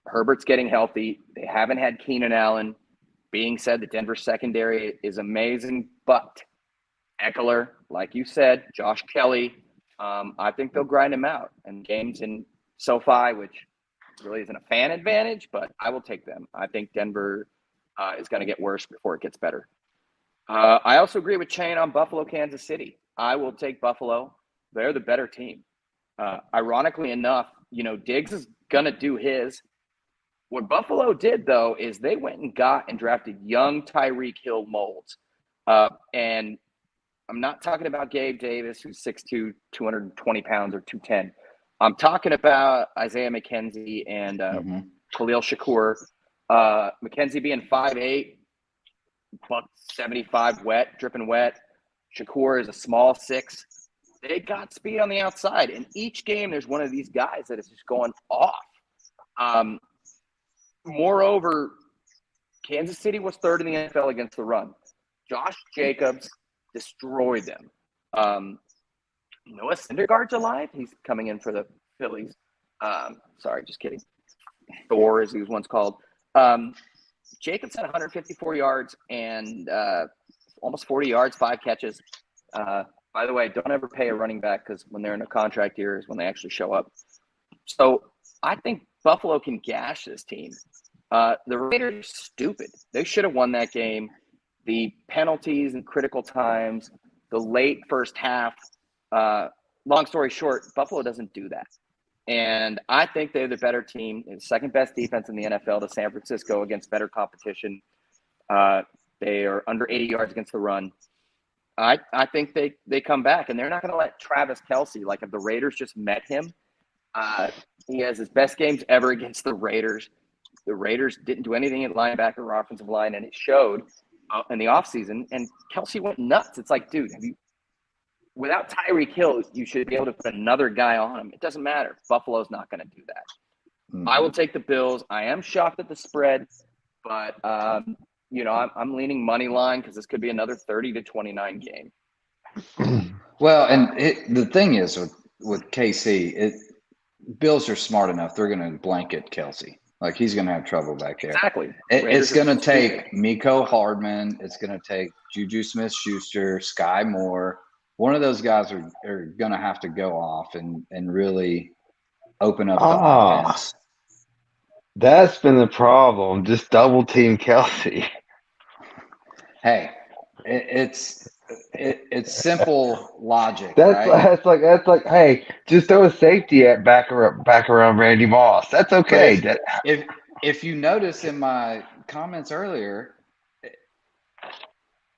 Herbert's getting healthy. They haven't had Keenan Allen. Being said, the Denver secondary is amazing, but Eckler, like you said, Josh Kelly, I think they'll grind him out. And games in SoFi, which really isn't a fan advantage, but I will take them. I think Denver is going to get worse before it gets better. I also agree with Shane on Buffalo, Kansas City. I will take Buffalo. They're the better team. Ironically enough, Diggs is going to do his. What Buffalo did, though, is they went and got and drafted young Tyreek Hill molds. And I'm not talking about Gabe Davis, who's 6'2", 220 pounds or 210. I'm talking about Isaiah McKenzie and Khalil Shakur. McKenzie being 5'8", buck 75 wet, dripping wet. Shakur is a small 6. They got speed on the outside. And each game, there's one of these guys that is just going off. Moreover, Kansas City was third in the NFL against the run. Josh Jacobs destroyed them. Noah Syndergaard's alive. He's coming in for the Phillies. Sorry, just kidding. Thor, as he was once called. Jacobs had 154 yards and almost 40 yards, 5 catches. By the way, don't ever pay a running back because when they're in a contract year is when they actually show up. So I think Buffalo can gash this team. The Raiders are stupid. They should have won that game. The penalties and critical times, the late first half. Long story short, Buffalo doesn't do that. And I think they're the better team. They're the second best defense in the NFL to San Francisco against better competition. They are under 80 yards against the run. I think they come back, and they're not going to let Travis Kelce, like if the Raiders just met him, he has his best games ever against the Raiders. The Raiders didn't do anything at linebacker or offensive line, and it showed in the offseason. And Kelce went nuts. It's like, dude, without Tyreek Hill, you should be able to put another guy on him. It doesn't matter. Buffalo's not going to do that. I will take the Bills. I am shocked at the spread, but I'm leaning money line because this could be another 30-29 game. Well, and the thing is with KC, Bills are smart enough. They're going to blanket Kelce. Like, he's going to have trouble back there. Exactly. It's going to take Miko Hardman. It's going to take Juju Smith-Schuster, Sky Moore. One of those guys are going to have to go off and really open up the offense. That's been the problem. Just double team Kelce. Hey, it's simple logic. That's like, hey, just throw a safety back around Randy Moss. That's okay. If you notice in my comments earlier,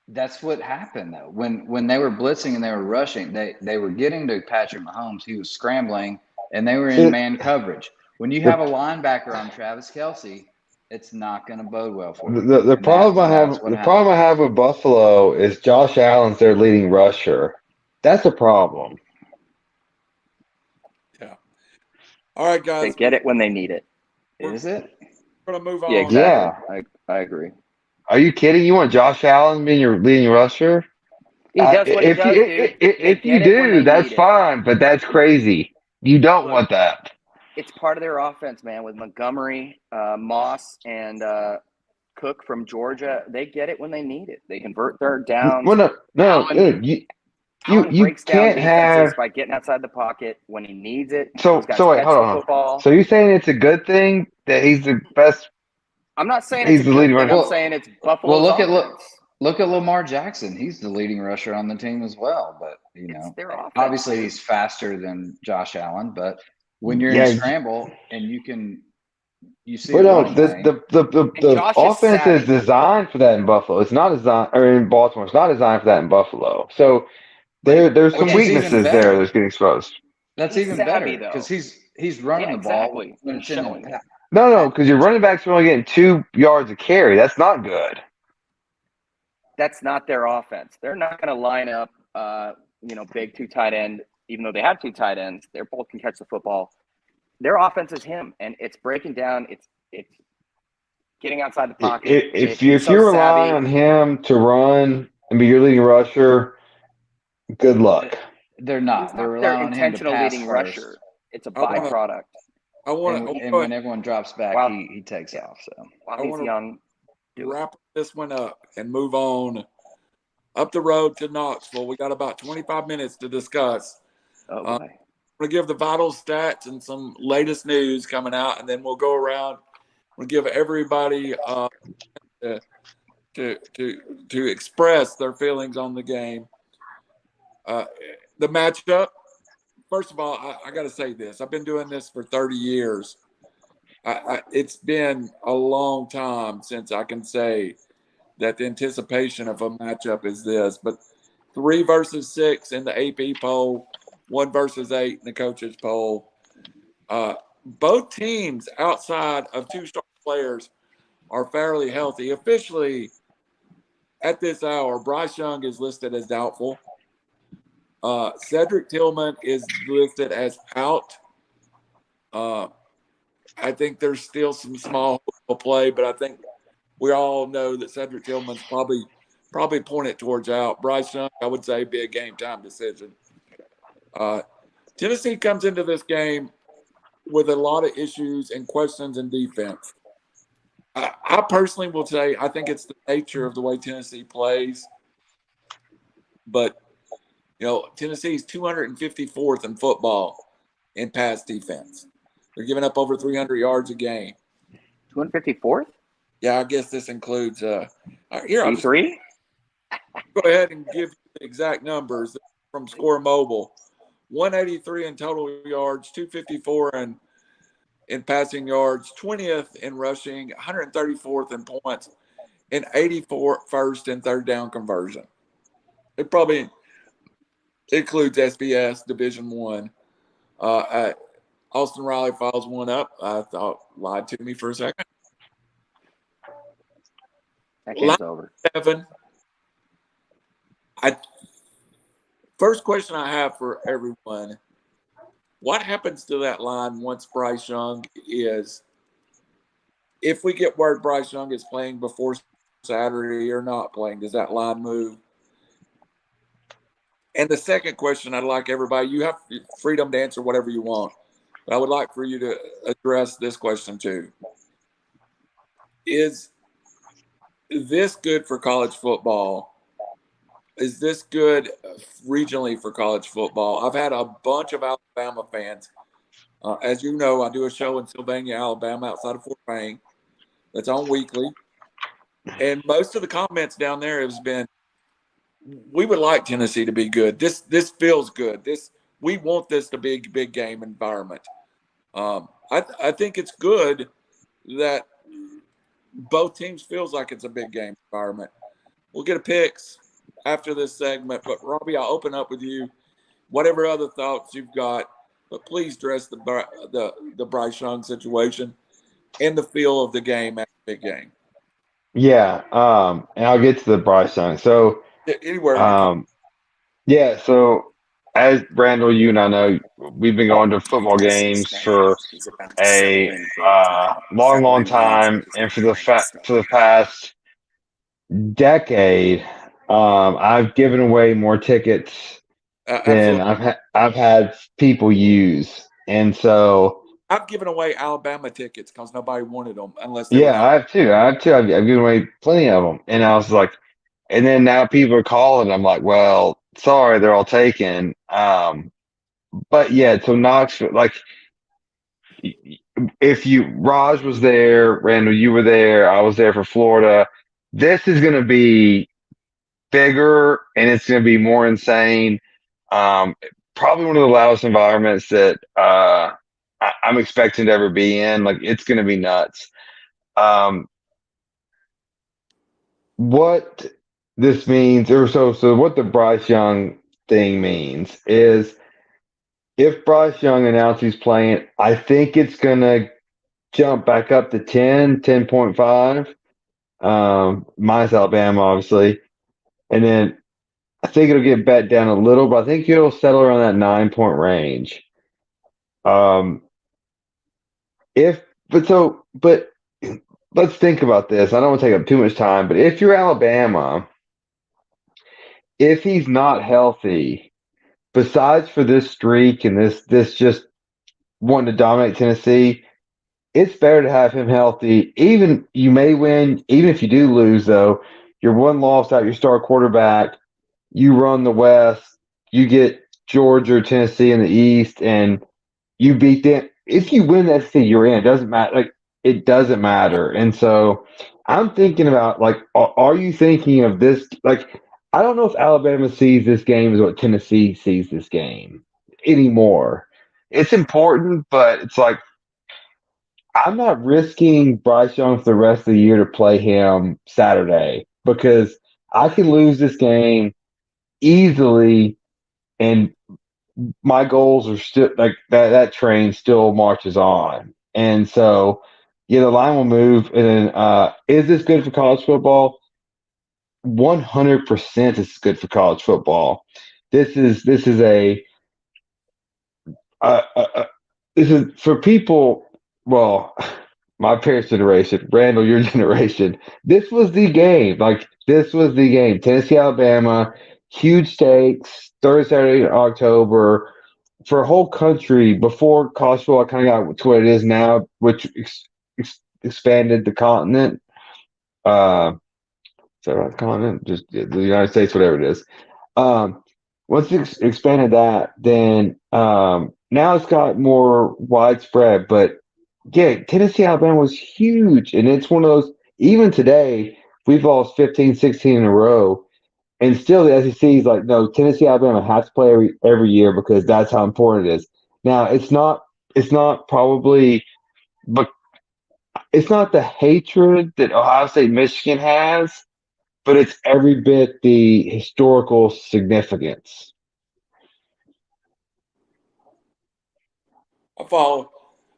that's what happened though. When they were blitzing and they were rushing, they were getting to Patrick Mahomes. He was scrambling and they were in man coverage. When you have a linebacker on Travis Kelce, it's not going to bode well for you. The problem I have with Buffalo is Josh Allen's their leading rusher. That's a problem. Yeah. All right, guys. They get it when they need it. Is it? We're going to move on. Yeah, exactly. Yeah. I agree. Are you kidding? You want Josh Allen being your leading rusher? He does what he does, dude. If you do, that's fine, but that's crazy. You don't want that. It's part of their offense, man, with Montgomery, Moss, and Cook from Georgia. They get it when they need it. They convert third downs. Well, no, you can't have by getting outside the pocket when he needs it. So wait, hold on. So you're saying it's a good thing that he's the best? I'm not saying he's the leading rusher. I'm saying it's Buffalo's offense. Look at Lamar Jackson. He's the leading rusher on the team as well. But obviously he's faster than Josh Allen. But when you're in scramble and you see. But no, the offense is designed for that in Buffalo. It's not designed, or in Baltimore. It's not designed for that in Buffalo. So there's some weaknesses there that's getting exposed. That's even better because he's running the ball. No, because your running backs are only getting 2 yards a carry. That's not good. That's not their offense. They're not going to line up, big 2 tight end. Even though they have 2 tight ends, they both can catch the football. Their offense is him, and it's breaking down. It's getting outside the pocket. If He's so you're relying savvy. on him to run and be your leading rusher, good luck. They're He's not. They're not their relying on him to intentional pass leading first. rusher. It's a I wanna- byproduct. I want to And when everyone drops back, Wow. he takes off. So While I he's wanna young, wrap this one up and move on up the road to Knoxville. We got about 25 minutes to discuss. oh Uh, boy. I'm going to give the vital stats and some latest news coming out, and then we'll go around. We'll give everybody to express their feelings on the game. The matchup. First of all, I got to say this. I've been doing this for 30 years. It's been a long time since I can say that the anticipation of a matchup is this. But 3 versus 6 in the AP poll, 1 versus 8 in the coaches poll. Both teams outside of 2 star players are fairly healthy. Officially, at this hour, Bryce Young is listed as doubtful. Cedric Tillman is listed as out. I think there's still some small play, but I think we all know that Cedric Tillman's probably pointed towards out. Bryce Young, I would say, be a game time decision. Tennessee comes into this game with a lot of issues and questions in defense. I personally will say I think it's the nature of the way Tennessee plays. But, Tennessee's 254th in football in pass defense. They're giving up over 300 yards a game. 254th? Yeah, I guess this includes here. I'll just E3? go ahead and give you the exact numbers from Score Mobile. 183 in total yards, 254 in passing yards, 20th in rushing, 134th in points, and 84st in third down conversion. It probably includes SBS Division One. Austin Riley files one up. I thought lied to me for a second. That game's over. 7. First question I have for everyone: what happens to that line once Bryce Young is? If we get word Bryce Young is playing before Saturday or not playing, does that line move? And the second question, I'd like everybody, you have freedom to answer whatever you want, but I would like for you to address this question too. Is this good for college football? Is this good regionally for college football? I've had a bunch of Alabama fans. As you know, I do a show in Sylvania, Alabama, outside of Fort Payne. That's on weekly. And most of the comments down there has been, we would like Tennessee to be good. This feels good. We want this to be a big game environment. I think it's good that both teams feels like it's a big game environment. We'll get a picks after this segment, but Robbie, I'll open up with you. Whatever other thoughts you've got, but please address the Bryce Young situation and the feel of the game at the big game. Yeah, and I'll get to the Bryce Young. So, Anywhere. yeah, so as Randall, you and I know, we've been going to football games for a long, long time, and for the past decade, I've given away more tickets than I've had people use, and so I've given away Alabama tickets because nobody wanted them unless they yeah, I have too. I've given away plenty of them, and I was like, and then now people are calling. I'm like, well, sorry, they're all taken. But yeah, so Knoxville, like, if Raj was there, Randall, you were there, I was there for Florida. This is going to be bigger and it's going to be more insane. Probably one of the loudest environments that I'm expecting to ever be in. Like, it's going to be nuts. What this means, or so what the Bryce Young thing means is, if Bryce Young announces he's playing, I think it's going to jump back up to 10.5. Minus Alabama, obviously. And then I think it'll get bet down a little, but I think it'll settle around that 9-point range. But let's think about this. I don't want to take up too much time, but if you're Alabama, if he's not healthy, besides for this streak and this just wanting to dominate Tennessee, it's better to have him healthy. Even you may win, even if you do lose, though, you're one loss out your star quarterback. You run the West, you get Georgia or Tennessee in the East, and you beat them. If you win that SEC, you're in. It doesn't matter. Like it doesn't matter. And so I'm thinking about like, are you thinking of this? Like, I don't know if Alabama sees this game as what Tennessee sees this game anymore. It's important, but it's like I'm not risking Bryce Young for the rest of the year to play him Saturday because I can lose this game easily, and my goals are still like that train still marches on. And so, yeah, the line will move. And then, is this good for college football? 100% is good for college football. This is uh, uh, uh, this is for people. Well, my parents' generation, Randall, your generation. This was the game. Like this was the game. Tennessee, Alabama, huge stakes. Thursday, Saturday, October for a whole country before college football kind of got to what it is now, which expanded the continent. Uh, is that right? Continent, just the United States, whatever it is. Um, once it expanded that, then now it's got more widespread. But yeah, Tennessee, Alabama was huge, and it's one of those. Even today, we've lost 15, 16 in a row. And still, the SEC is like, no, Tennessee, Alabama has to play every year because that's how important it is. Now, it's not probably, but it's not the hatred that Ohio State, Michigan has, but it's every bit the historical significance. I follow.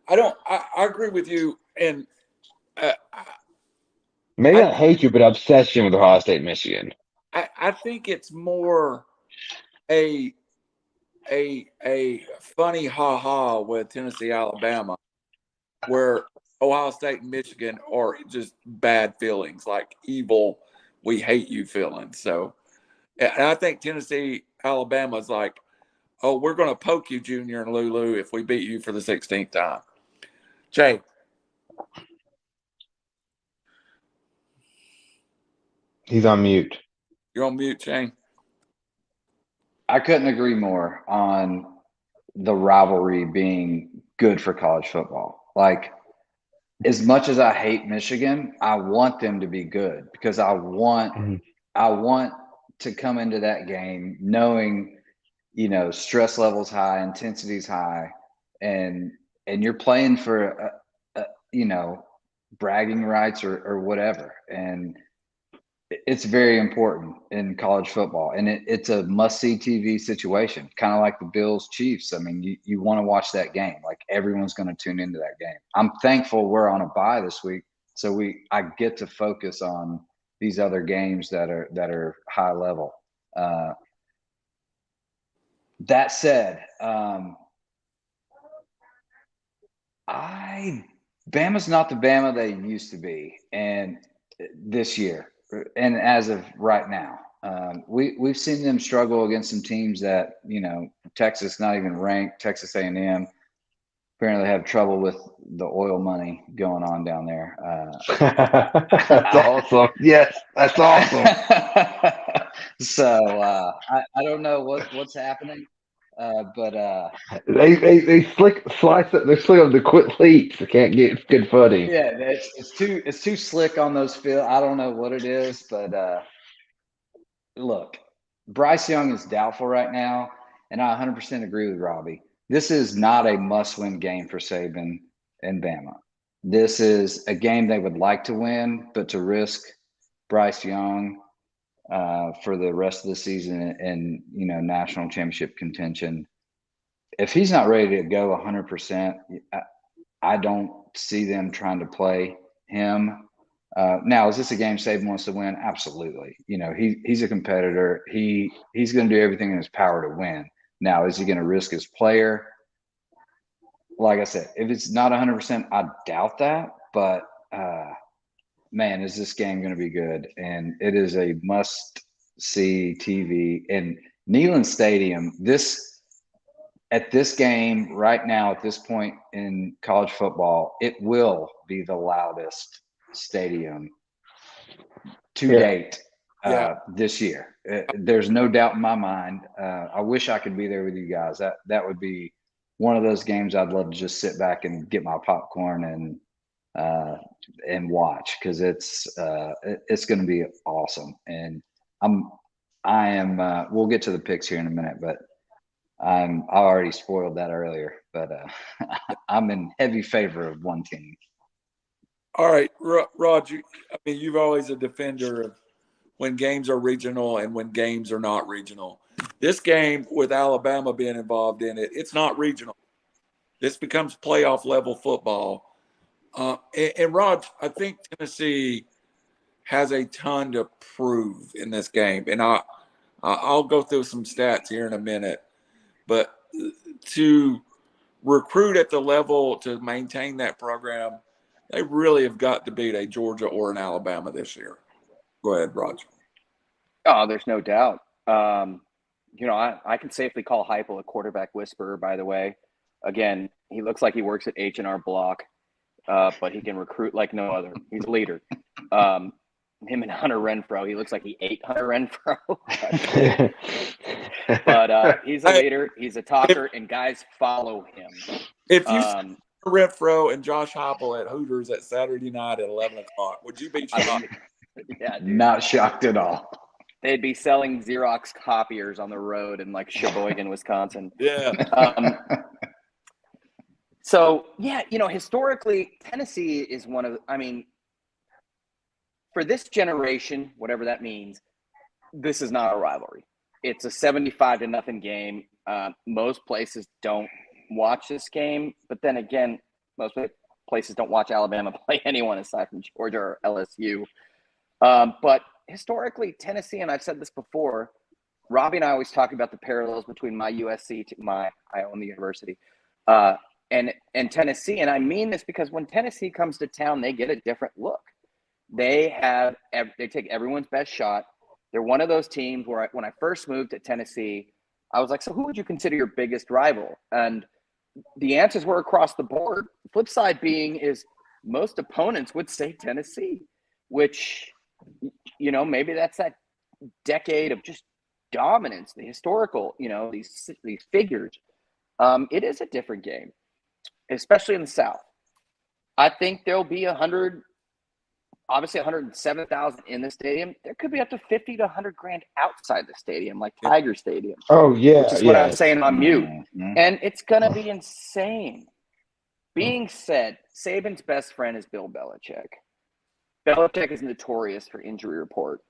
I don't. I agree with you, and uh, Maybe I not hatred, but obsession with Ohio State, Michigan. I think it's more a a funny ha ha with Tennessee, Alabama, where Ohio State and Michigan are just bad feelings, like evil, we hate you feelings. So, and I think Tennessee, Alabama is like, oh, we're going to poke you, Junior and Lulu, if we beat you for the 16th time. Jay, He's on mute. you're on mute, Shane. I couldn't agree more on the rivalry being good for college football. Like, as much as I hate Michigan, I want them to be good because I want to come into that game knowing, stress levels high, intensity's high, and you're playing for bragging rights or whatever. And it's very important in college football, and it's a must-see TV situation, kind of like the Bills Chiefs. I mean, you want to watch that game. Like everyone's going to tune into that game. I'm thankful we're on a bye this week, so I get to focus on these other games that are high level. That said, Bama's not the Bama they used to be, and this year. And as of right now, we've seen them struggle against some teams that Texas, not even ranked. Texas A&M apparently have trouble with the oil money going on down there. That's awesome. Yes, that's awesome. So I don't know what's happening, but they slice it. They're slick on the quick leaps. They can't get good footing. yeah, it's too slick on those fields. I don't know what it is, but look, Bryce Young is doubtful right now, and I 100% agree with Robbie. This is not a must-win game for Saban and Bama. This is a game they would like to win, but to risk Bryce Young for the rest of the season and national championship contention. If he's not ready to go 100%, I don't see them trying to play him. Now, is this a game Saban wants to win? Absolutely. He's a competitor. He's going to do everything in his power to win. Now, is he going to risk his player? Like I said, if it's not 100%, I doubt that. But man, is this game going to be good? And it is a must-see TV. And Neyland Stadium, at this game right now, at this point in college football, it will be the loudest stadium to date this year. There's no doubt in my mind. I wish I could be there with you guys. That would be one of those games I'd love to just sit back and get my popcorn and watch, because it's going to be awesome. And I am. We'll get to the picks here in a minute, but I already spoiled that earlier. But I'm in heavy favor of one team. All right, Rod. You've always a defender of when games are regional and when games are not regional. This game, with Alabama being involved in it, it's not regional. This becomes playoff level football. And Rod, I think Tennessee has a ton to prove in this game. And I'll go through some stats here in a minute. But to recruit at the level to maintain that program, they really have got to beat a Georgia or an Alabama this year. Go ahead, Roger. Oh, there's no doubt. I can safely call Heupel a quarterback whisperer, by the way. Again, he looks like he works at H&R Block, but he can recruit like no other. He's a leader. Him and Hunter Renfrow, he looks like he ate Hunter Renfrow. But he's a leader. He's a talker, and guys follow him. If you see Renfrow and Josh Heupel at Hooters at Saturday night at 11 o'clock, would you be shocked? Yeah, dude. Not shocked at all. They'd be selling Xerox copiers on the road in like Sheboygan, Wisconsin. Yeah. Historically, Tennessee is one of for this generation, whatever that means, this is not a rivalry. It's a 75-0 game. Most places don't watch this game, but then again, most places don't watch Alabama play anyone aside from Georgia or LSU. But historically, Tennessee, and I've said this before, Robbie and I always talk about the parallels between my USC I own the university, and Tennessee. And I mean this because when Tennessee comes to town, they get a different look. They take everyone's best shot. They're one of those teams where when I first moved to Tennessee, I was like, so who would you consider your biggest rival? And the answers were across the board. The flip side being is most opponents would say Tennessee, which, maybe that's that decade of just dominance, the historical, these figures. It is a different game, especially in the South. I think there'll be 107,000 in the stadium. There could be up to 50 to 100 grand outside the stadium, like Tiger Stadium. Oh yeah, which is what I'm saying on mute, and it's gonna be insane. Being said, Saban's best friend is Bill Belichick. Belichick is notorious for injury report.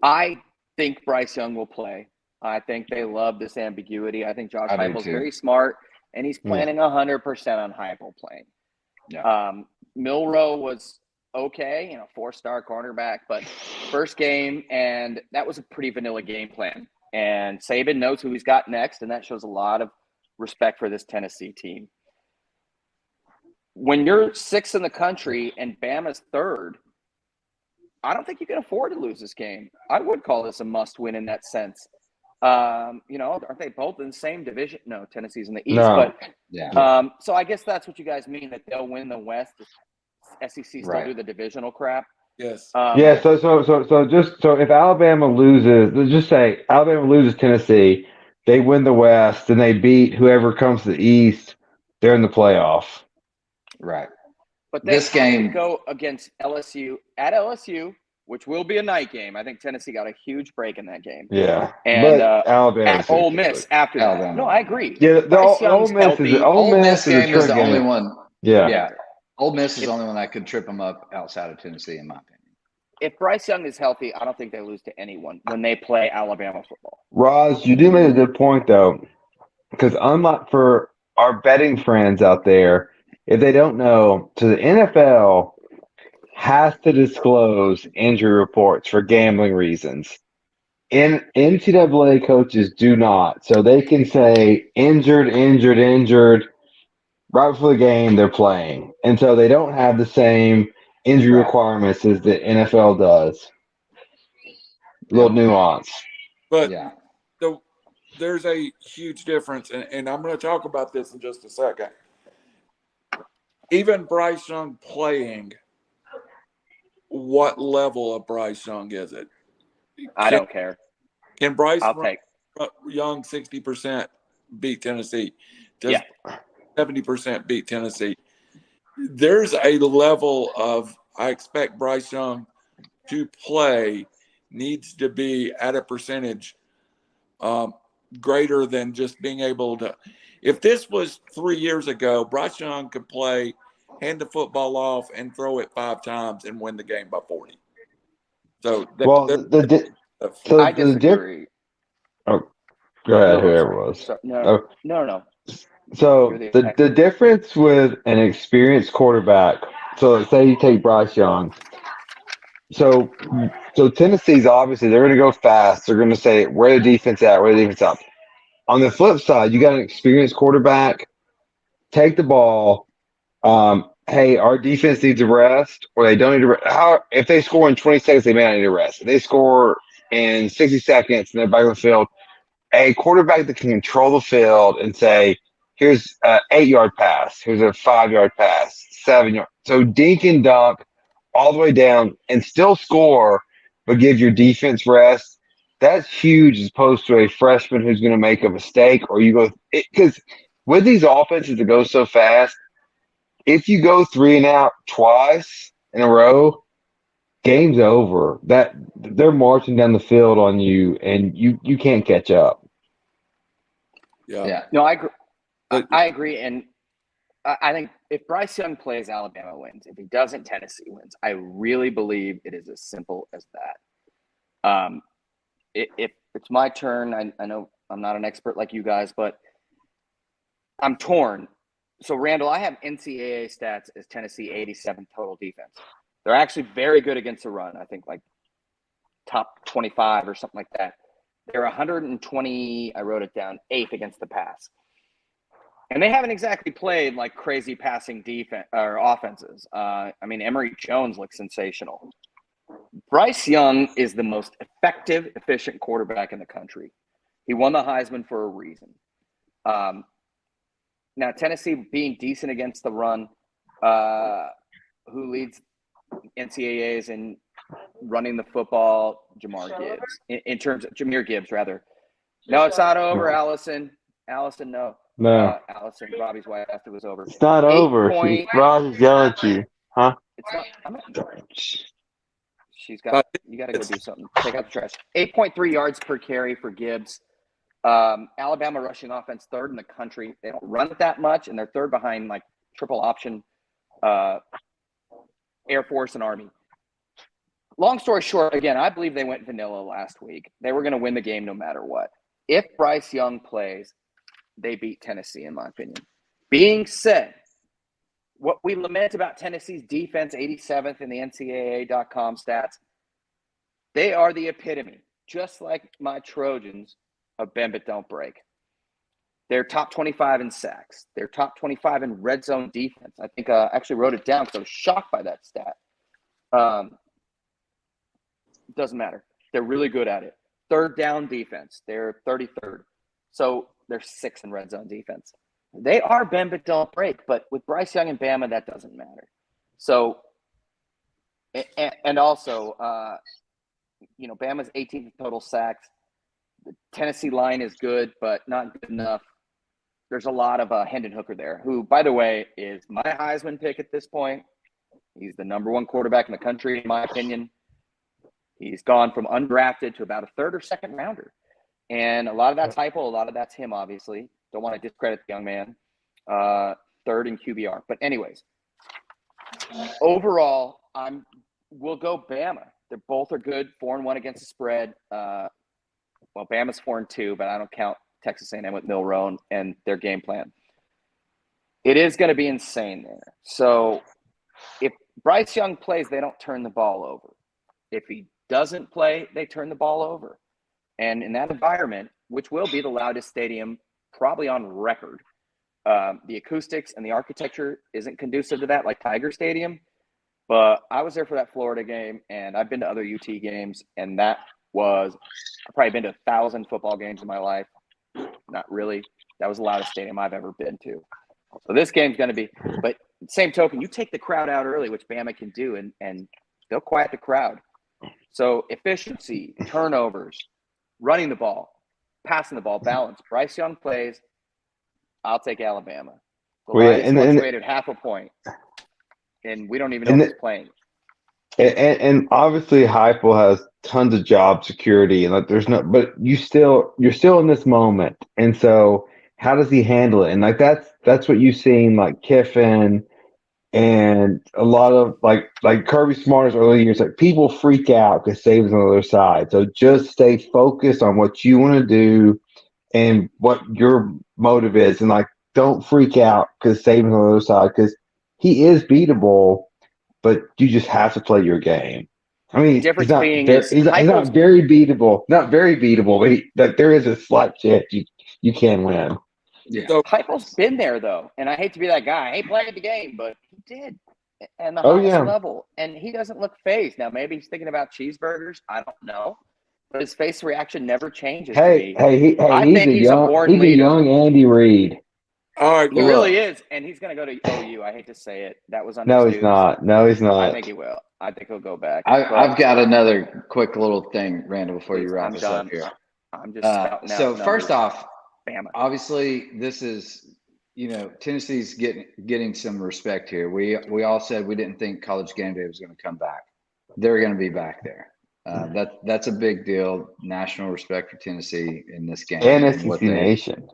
I think Bryce Young will play. I think they love this ambiguity. I think Josh Heupel's very smart, and he's planning 100% on Heupel playing. Yeah. Milroe was okay, 4-star cornerback, but first game, and that was a pretty vanilla game plan. And Saban knows who he's got next, and that shows a lot of respect for this Tennessee team. When you're 6th in the country and Bama's 3rd, I don't think you can afford to lose this game. I would call this a must-win in that sense. Aren't they both in the same division? No, Tennessee's in the East. No. But yeah. So I guess that's what you guys mean, that they'll win the West. SEC still do the divisional crap. Yes. So if Alabama loses, let's just say Alabama loses Tennessee, they win the West, and they beat whoever comes to the East, they're in the playoff. Right. But this game go against LSU at LSU, which will be a night game. I think Tennessee got a huge break in that game. Yeah. And Alabama at Ole Miss after Alabama. that. No, I agree. Yeah, the Ole Miss game is the only one. Yeah. Yeah. Ole Miss is the only one that could trip them up outside of Tennessee, in my opinion. If Bryce Young is healthy, I don't think they lose to anyone when they play Alabama football. Roz, you do make a good point, though, because unlike for our betting friends out there, if they don't know, so the NFL has to disclose injury reports for gambling reasons. NCAA coaches do not. So they can say injured right before the game they're playing. And so they don't have the same injury Right. requirements as the NFL does. A little nuance. But Yeah. there's a huge difference, and I'm going to talk about this in just a second. Even Bryce Young playing, what level of Bryce Young is it? I don't care. Can Bryce I'll take. Young 60% beat Tennessee? Does Yeah. 70% beat Tennessee? There's a level of, I expect Bryce Young to play needs to be at a percentage greater than just being able to. If this was 3 years ago, Bryce Young could play, hand the football off, and throw it 5 times and win the game by 40. So, Well, I disagree. Oh, go ahead, No, whoever sorry. it was. So, no. Oh, so You're the the expert. difference with an experienced quarterback. So let's say you take Bryce Young. So Tennessee's obviously they're going to go fast. They're going to say where the defense at, where the defense up. On the flip side, you got an experienced quarterback. Take the ball. Hey, our defense needs a rest, or they don't need a rest. If they score in 20 seconds, they may not need a rest. If they score in 60 seconds and they're back on the field, a quarterback that can control the field and say, here's an 8-yard pass, here's a 5-yard pass, 7-yard. So dink and dunk all the way down and still score, but give your defense rest. That's huge as opposed to a freshman who's going to make a mistake or you go because with these offenses that go so fast, if you go 3 and out twice in a row, game's over. That they're marching down the field on you, and you can't catch up. Yeah. No, I agree. I agree, and I think if Bryce Young plays, Alabama wins. If he doesn't, Tennessee wins. I really believe it is as simple as that. If it's my turn, I know I'm not an expert like you guys, but I'm torn. So, Randall, I have NCAA stats as Tennessee 87 total defense. They're actually very good against the run. I think like top 25 or something like that. They're 120, I wrote it down, 8th against the pass. And they haven't exactly played like crazy passing defense or offenses. Emory Jones looks sensational. Bryce Young is the most effective, efficient quarterback in the country. He won the Heisman for a reason. Now, Tennessee being decent against the run, who leads NCAAs in running the football? Jameer Gibbs, rather. No, it's not over, Allison. Allison, no. No, Allison, Robbie's wife, after it was over. it's not over. Roz is yelling at you, huh? It's not. You got to go do something. Take out the trash. 8.3 yards per carry for Gibbs. Alabama rushing offense 3rd in the country. They don't run it that much, and they're 3rd behind like triple option Air Force and Army. Long story short, again, I believe they went vanilla last week. They were going to win the game no matter what. If Bryce Young plays, they beat Tennessee, in my opinion. Being said, what we lament about Tennessee's defense, 87th in the NCAA.com stats, they are the epitome, just like my Trojans, of bend but don't break. They're top 25 in sacks. They're top 25 in red zone defense. I think I actually wrote it down because I was shocked by that stat. It doesn't matter. They're really good at it. 3rd down defense. They're 33rd. So they're 6th in red zone defense. They are bend but don't break. But with Bryce Young and Bama, that doesn't matter. So, and also, Bama's 18th total sacks. The Tennessee line is good, but not good enough. There's a lot of Hendon Hooker there, who, by the way, is my Heisman pick at this point. He's the number 1 quarterback in the country, in my opinion. He's gone from undrafted to about a 3rd or 2nd rounder. And a lot of that's Heupel, a lot of that's him, obviously. Don't want to discredit the young man. 3rd in QBR. But anyways, overall, we'll go Bama. They both are good, 4-1 against the spread. Bama's 4-2, but I don't count Texas A&M with Milroe and their game plan. It is going to be insane there. So if Bryce Young plays, they don't turn the ball over. If he doesn't play, they turn the ball over. And in that environment, which will be the loudest stadium probably on record, the acoustics and the architecture isn't conducive to that, like Tiger Stadium. But I was there for that Florida game, and I've been to other UT games, and I've probably been to 1,000 football games in my life. Not really. That was the loudest stadium I've ever been to. So this game's going to be, but same token, you take the crowd out early, which Bama can do, and they'll quiet the crowd. So efficiency, turnovers, running the ball, passing the ball, balance. Bryce Young plays. I'll take Alabama. The line is fluctuated half a point, and we don't even know who's playing. And obviously Heupel has tons of job security, and like but you're still in this moment, and so how does he handle it? And like that's what you've seen, like Kiffin and a lot of like Kirby Smart's early years. Like people freak out because Saban's on the other side, so just stay focused on what you want to do and what your motive is, and like don't freak out because Saban's on the other side, because he is beatable. But you just have to play your game. I mean, he's not very beatable. Not very beatable, but there is a slight chance you can win. Yeah. So Heupel's been there though, and I hate to be that guy. I hate playing the game, but he did, and the highest level, and he doesn't look phased. Now maybe he's thinking about cheeseburgers. I don't know, but his face reaction never changes. I think he's a born leader. He's a young Andy Reid. All right, he really is, and he's going to go to OU. I hate to say it. That was No, he's not. No, he's not. I think he will. I think he'll go back. I've got another quick little thing, Randall, before you wrap this up here. I'm just so first off, Bama. Obviously, this is Tennessee's getting some respect here. We all said we didn't think College Game Day was going to come back. They're going to be back there. That's a big deal. National respect for Tennessee in this game. And SEC Nation.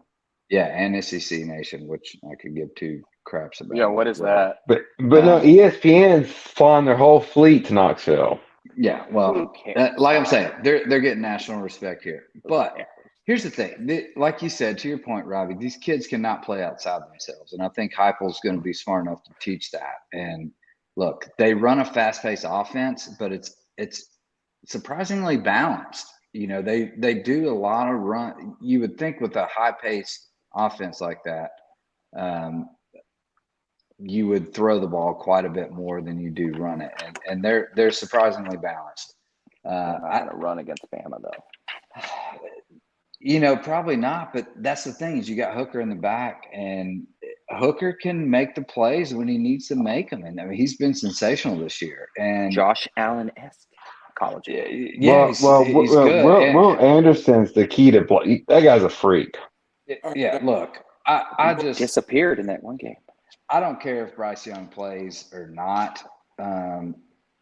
Yeah, and SEC Nation, which I could give two craps about. Yeah, what is that? But no, ESPN's flying their whole fleet to Knoxville. Yeah, well, like I'm saying, they're getting national respect here. But here's the thing. Like you said, to your point, Robbie, these kids cannot play outside themselves. And I think Heupel's going to be smart enough to teach that. And look, they run a fast-paced offense, but it's surprisingly balanced. They do a lot of run. You would think with a high-paced offense like that, you would throw the ball quite a bit more than you do run it, and they're surprisingly balanced. I don't run against Bama though. Probably not, but that's the thing is you got Hooker in the back, and Hooker can make the plays when he needs to make them. And I mean, he's been sensational this year. And Josh Allen-esque college. Yeah, he's good. Will Anderson's the key to play. That guy's a freak. Yeah, look, I just disappeared in that one game. I don't care if Bryce Young plays or not.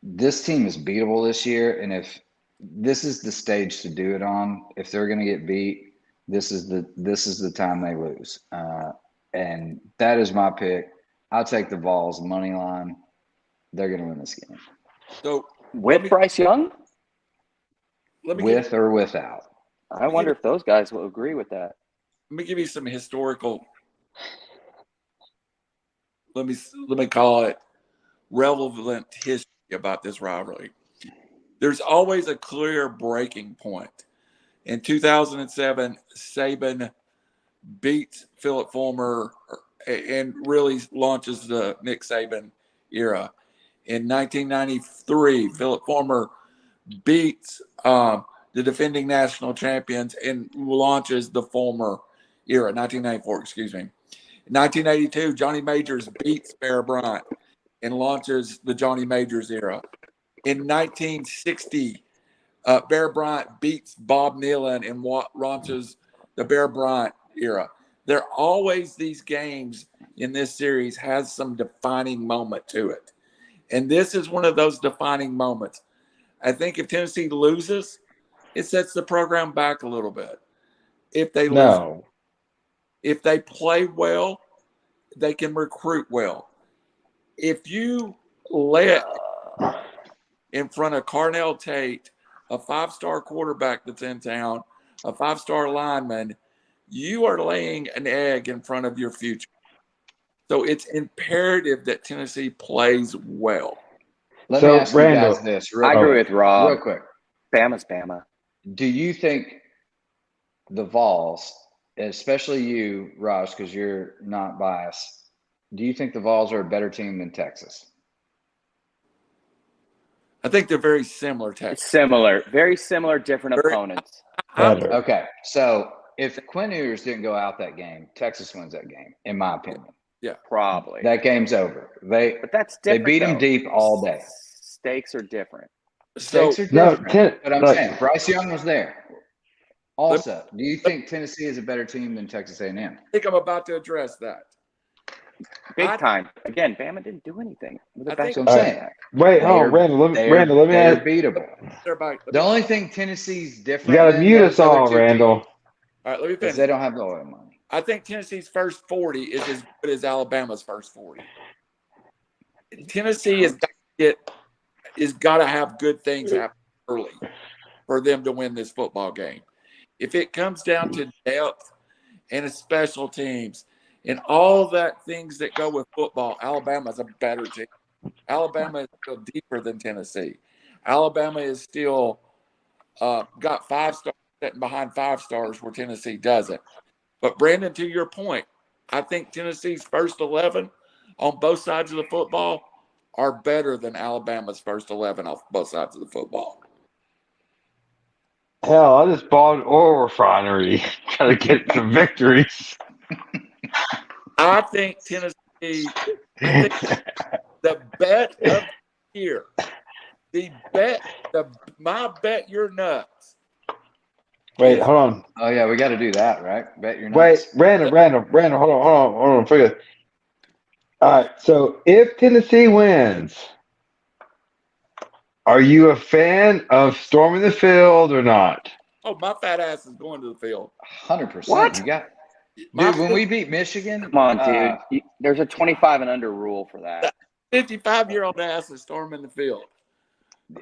This team is beatable this year, and if this is the stage to do it on, if they're going to get beat, this is the time they lose. And that is my pick. I'll take the Vols money line. They're going to win this game. So with Bryce Young, with or without. I wonder if those guys will agree with that. Let me give you some historical. Let me call it relevant history about this rivalry. There's always a clear breaking point. In 2007, Saban beats Philip Fulmer and really launches the Nick Saban era. In 1993, Philip Fulmer beats the defending national champions and launches the Fulmer era. 1994, excuse me. In 1982, Johnny Majors beats Bear Bryant and launches the Johnny Majors era. In 1960, Bear Bryant beats Bob Nealon and launches the Bear Bryant era. There are always these games in this series has some defining moment to it. And this is one of those defining moments. I think if Tennessee loses, it sets the program back a little bit. If they lose, if they play well, they can recruit well. If you let in front of Carnell Tate, a 5-star quarterback that's in town, a 5-star lineman, you are laying an egg in front of your future. So it's imperative that Tennessee plays well. Let me ask Randall, you guys this. I agree with Rob. Real quick. Bama's Bama. Do you think the Vols, especially you, Raj, because you're not biased, do you think the Vols are a better team than Texas? I think they're very similar. Similar, very similar, different opponents. Better. Okay, so if Quinn Ewers didn't go out that game, Texas wins that game, in my opinion. Yeah, probably. That game's over. But that's They different. beat him deep all day. Stakes are different. Stakes are different. But I'm saying Bryce Young was there. Also, do you think Tennessee is a better team than Texas A&M? I think I'm about to address that. Big time. Again, Bama didn't do anything. That's what I'm saying. Wait, hold on, Randall. Let me ask. Beatable. The only thing Tennessee's different. You got to mute us all, Randall. All right, let me finish. They don't have the oil money. I think Tennessee's first 40 is as good as Alabama's first 40. Tennessee is got to have good things happen early for them to win this football game. If it comes down to depth and a special teams and all that things that go with football, Alabama's a better team. Alabama is still deeper than Tennessee. Alabama is still got 5 stars sitting behind 5 stars where Tennessee doesn't. But, Brandon, to your point, I think Tennessee's first 11 on both sides of the football are better than Alabama's first 11 off both sides of the football. Hell, I just bought an oil refinery trying to get some victories. I think Tennessee, the bet of the year, my bet you're nuts. Wait, hold on. Oh, yeah, we got to do that, right? Bet you're nuts. Wait, Randall, hold on. Forget it. All right, so if Tennessee wins, are you a fan of storming the field or not? Oh, my fat ass is going to the field. 100%. What? You got, dude, when we beat Michigan. Come on, dude. There's a 25 and under rule for that. 55-year-old ass is storming the field.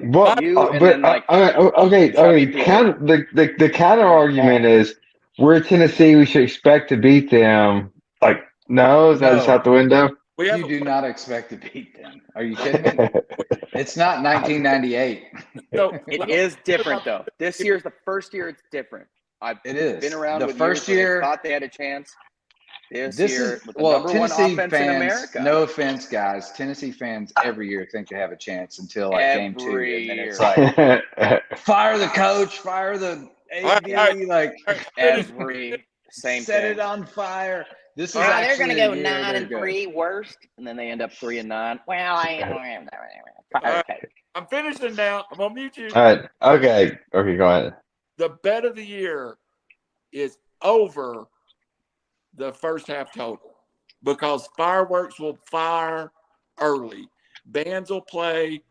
Well, okay. The counter argument is we're Tennessee. We should expect to beat them. Like, no, is that just out the window? You do not expect to beat them. Are you kidding me? It's not 1998. So it is different, though. This year's the first year it's different. It is. Been around the with first years year. They thought they had a chance. This year, is with the number Tennessee one offense fans. in America. No offense, guys. Tennessee fans every year think they have a chance until game 2, and then it's like fire the coach, fire the AD, every same set thing. it on fire. This is they're going to go 9-3 worst, and then they end up 3-9. Well, I'm finishing now. I'm gonna mute you. All right. Okay, go ahead. The bet of the year is over the first half total because fireworks will fire early. Bands will play.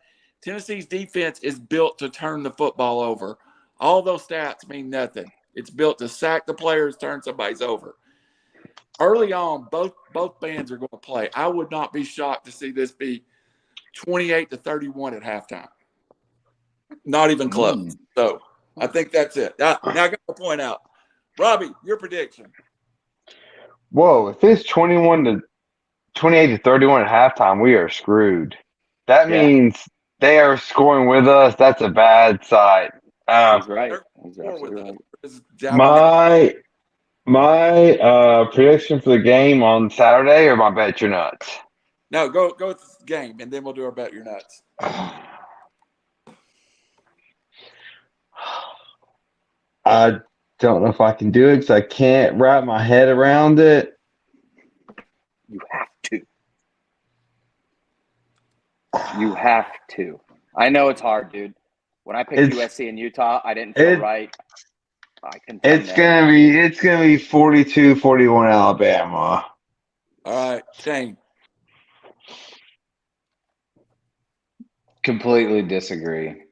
Tennessee's defense is built to turn the football over. All those stats mean nothing. It's built to sack the players, turn somebody's over. Early on, both bands are going to play. I would not be shocked to see this be 28-31 at halftime. Not even close. So I think that's it. Now I got to point out. Robbie, your prediction. Whoa, if it's 28-31 at halftime, we are screwed. That means they are scoring with us. That's a bad sight. He's right. He's absolutely right. My prediction for the game on Saturday, or my bet you're nuts? No, go with the game, and then we'll do our bet you're nuts. I don't know if I can do it because I can't wrap my head around it. You have to. You have to. I know it's hard, dude. When I picked USC and Utah, I didn't feel right. It's gonna be 42-41 Alabama. All right, Shane. Completely disagree.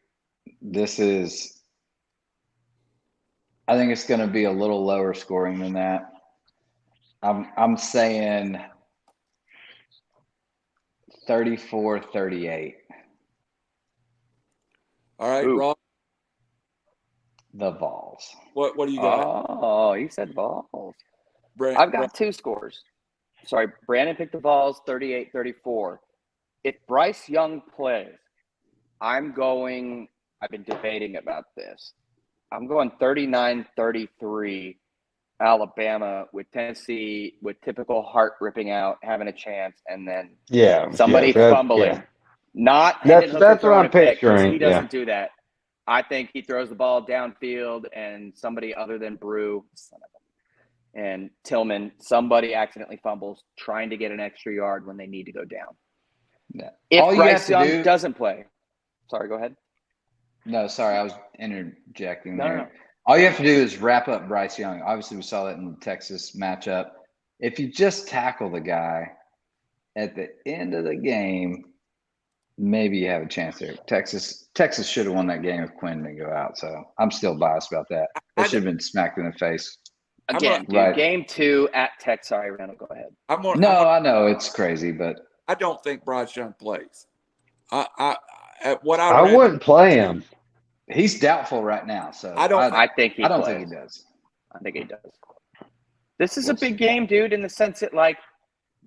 I think it's going to be a little lower scoring than that. I'm saying 34-38. All right, Rob. The Vols. What do you got? Oh, you said Vols. I've got 2 scores. Sorry, Brandon picked the Vols 38-34. If Bryce Young plays, I've been debating about this. I'm going 39-33 Alabama with Tennessee with typical heart ripping out, having a chance, and then somebody fumbling. Not That's Hendon Hooker what throwing I'm a pick, because picturing. he Yeah. doesn't do that. I think he throws the ball downfield, and somebody other than Brew, and Tillman, somebody accidentally fumbles trying to get an extra yard when they need to go down. Yeah. If All you Bryce have to Young do- doesn't play, sorry, go ahead. No, sorry, I was interjecting there. No. All you have to do is wrap up Bryce Young. Obviously, we saw that in the Texas matchup. If you just tackle the guy at the end of the game, maybe you have a chance there. Texas should have won that game if Quinn didn't go out. So I'm still biased about that. They should have been smacked in the face. Again, dude, Right. Game 2 at Tech. Sorry, Randall, go ahead. I know it's crazy, but I don't think Bryce Young plays. I I wouldn't play him. he's doubtful right now. So I don't think he I don't plays. think he does. I think he does. This is a big game, dude, in the sense that, like,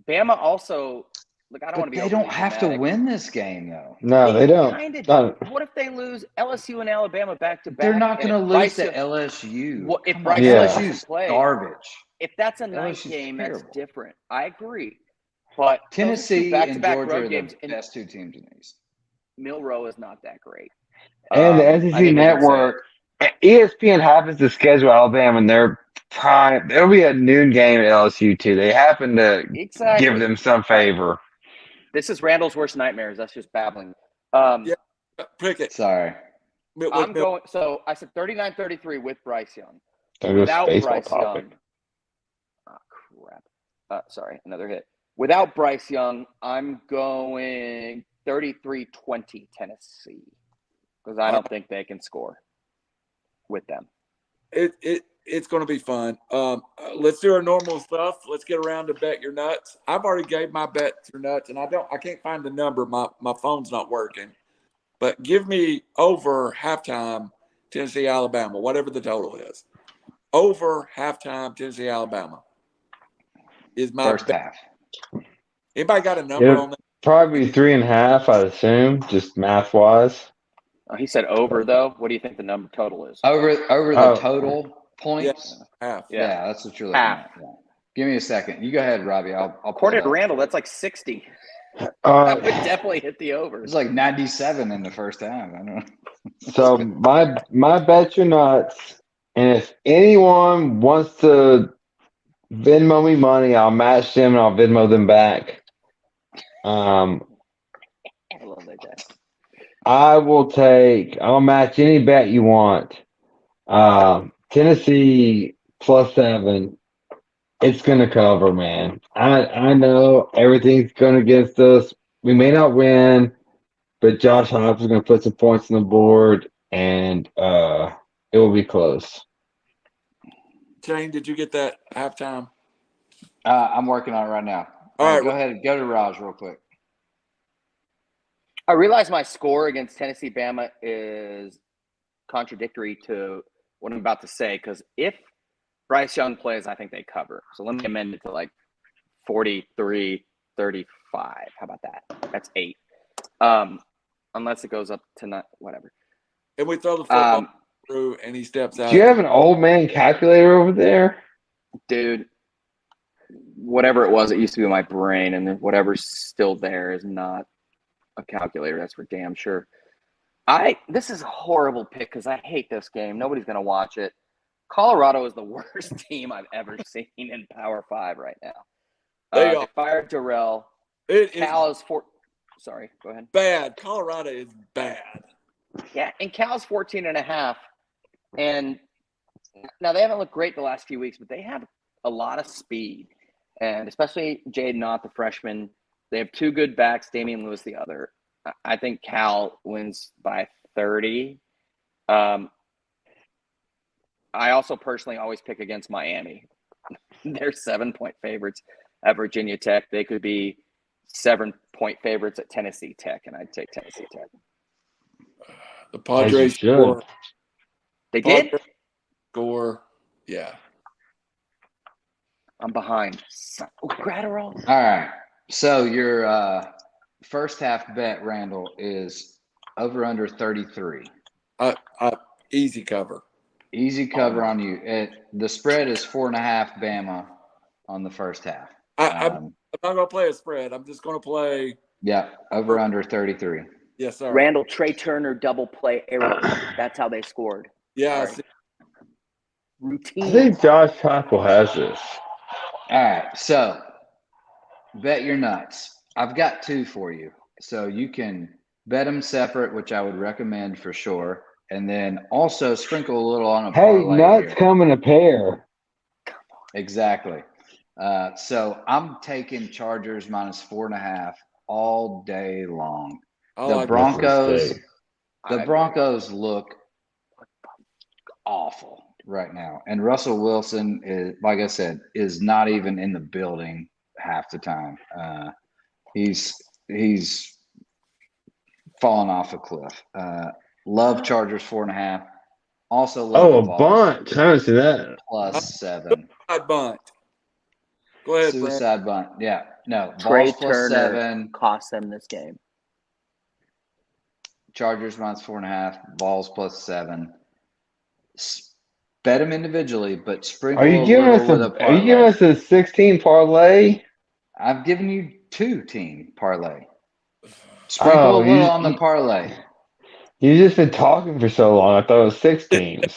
Bama also – look, I don't want to be They don't overly have to dramatic. win this game, though. No, they don't. Kinda No. do. What if they lose LSU and Alabama back-to-back? They're not going to and lose Bryce to Young- LSU. Well, if Come Bryce on, Young LSU's doesn't play- garbage. If that's a night LSU's game, terrible. that's different. I agree. But Tennessee those and are two back-to-back Georgia road are games, the and best two teams in the East. Milroe is not that great. And the I SEC think we can Network, ESPN happens to schedule Alabama, and they're prime. There'll be a noon game at LSU too. They happen to say exactly. give them some favor. This is Randall's worst nightmares. That's just babbling. Pickett. Sorry. I'm going. So I said 39-33 with Bryce Young. Don't go Without baseball Bryce topic. Young. Oh, crap. Sorry, another hit. Without Bryce Young, I'm going 33-20 Tennessee, because I don't think they can score with them. It's going to be fun. Let's do our normal stuff. Let's get around to bet your nuts. I've already gave my bet your nuts, and I can't find the number. My phone's not working. But give me over halftime Tennessee Alabama, whatever the total is. Over halftime Tennessee Alabama is my First bet. half. Anybody got a number on that? Probably 3.5, I'd assume, just math wise. He said over, though. What do you think the number total is? Over the total points? Half. Yeah, that's what you're looking at. Yeah. Give me a second. You go ahead, Robbie. I'll According to pull it up. Randall, that's like 60. That would definitely hit the over. It was like 97 in the first half. I don't know. So my bet your nuts, and if anyone wants to Venmo me money, I'll match them and I'll Venmo them back. I love that guy. I'll match any bet you want. Tennessee +7. It's gonna cover, man. I know everything's going against us. We may not win, but Josh Hobbs is gonna put some points on the board, and it will be close. Shane, did you get that halftime? I'm working on it right now. All right. Go ahead. Go to Raj real quick. I realize my score against Tennessee Bama is contradictory to what I'm about to say, because if Bryce Young plays, I think they cover. So let me amend it to like 43-35. How about that? That's 8. Unless it goes up to not, whatever. And we throw the football through, and he steps out. Do you have an old man calculator over there? Dude, whatever it was, it used to be in my brain, and then whatever's still there is not a calculator. That's for damn sure. This is a horrible pick because I hate this game. Nobody's going to watch it. Colorado is the worst team I've ever seen in Power 5 right now. They fired Darrell. Cal is Sorry, go ahead. Bad. Colorado is bad. Yeah, and Cal's 14.5. And now they haven't looked great the last few weeks, but they have a lot of speed. And especially Jaden Ott, the freshman. They have 2 good backs, Damian Lewis the other. I think Cal wins by 30. I also personally always pick against Miami. They're 7-point favorites at Virginia Tech. They could be 7-point favorites at Tennessee Tech, and I'd take Tennessee Tech. The Padres score. They did? Score. Yeah. I'm behind. Gratterall. All right. So your first half bet, Randall, is over under 33. Easy cover. Easy cover on you. The spread is 4.5 Bama on the first half. I'm not going to play a spread. I'm just going to play. Yeah, over under 33. Yes, sir. Randall, Trey Turner double play error. That's how they scored. Yeah. Sorry. Routine. I think Josh Heupel has this. All right, so bet your nuts. I've got 2 for you. So you can bet them separate, which I would recommend for sure. And then also sprinkle a little on a Hey, parlay nuts here. come in a pair. Exactly. So I'm taking Chargers minus 4.5 all day long. I The like Broncos, Mistake. the Broncos look awful right now. And Russell Wilson is, like I said, is not even in the building half the time. He's fallen off a cliff. Love Chargers 4.5. Also love Oh, the a Vols bunch. I haven't seen that. plus 7. Suicide bunt. Go ahead, Brent. Suicide bunt. Yeah. No. Trey Vols plus Turner 7. cost them this game. Chargers minus 4.5. Vols plus 7. Bet them individually, but sprinkle Are a you giving little us with a a? Are you giving parlay. us a 16 parlay? I've given you 2 team parlay. Sprinkle Oh, a little on the parlay. You just been talking for so long. I thought it was 6 teams.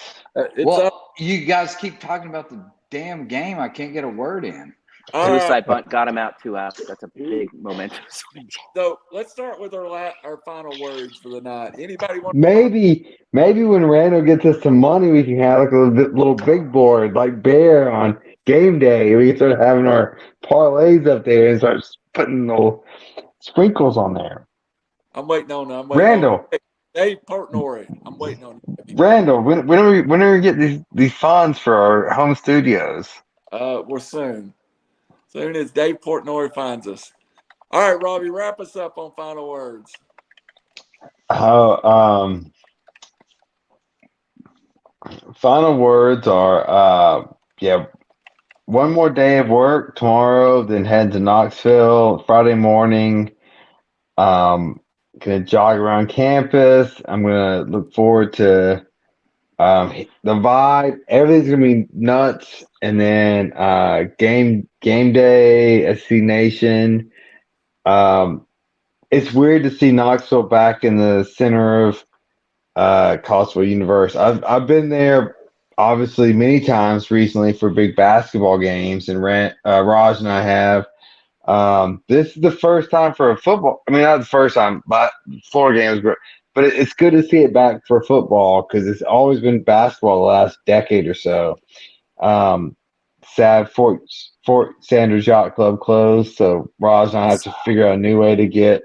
Well, you guys keep talking about the damn game. I can't get a word in. Suicide bunt got him out 2 outs. That's a big momentum swing. So let's start with our final words for the night. Anybody want? Maybe when Randall gets us some money, we can have like a little big board like Bear on game day. We can start having our parlays up there and start putting little sprinkles on there. I'm waiting on them. Randall, Dave Portnoy. I'm waiting on you. Randall, when are we get these funds for our home studios? We're soon. Soon as Dave Portnoy finds us. All right, Robbie, wrap us up on final words. Final words are one more day of work tomorrow, then head to Knoxville Friday morning. Gonna jog around campus. I'm gonna look forward to the vibe. Everything's gonna be nuts, and then game day, SC Nation. It's weird to see Knoxville back in the center of Collegeville Universe. I've been there obviously many times recently for big basketball games, and Raj and I have. This is the first time for a football. I mean, not the first time, but Florida games, but it's good to see it back for football because it's always been basketball the last decade or so. Sad Fort Sanders Yacht Club closed, so Raj and I have to figure out a new way to get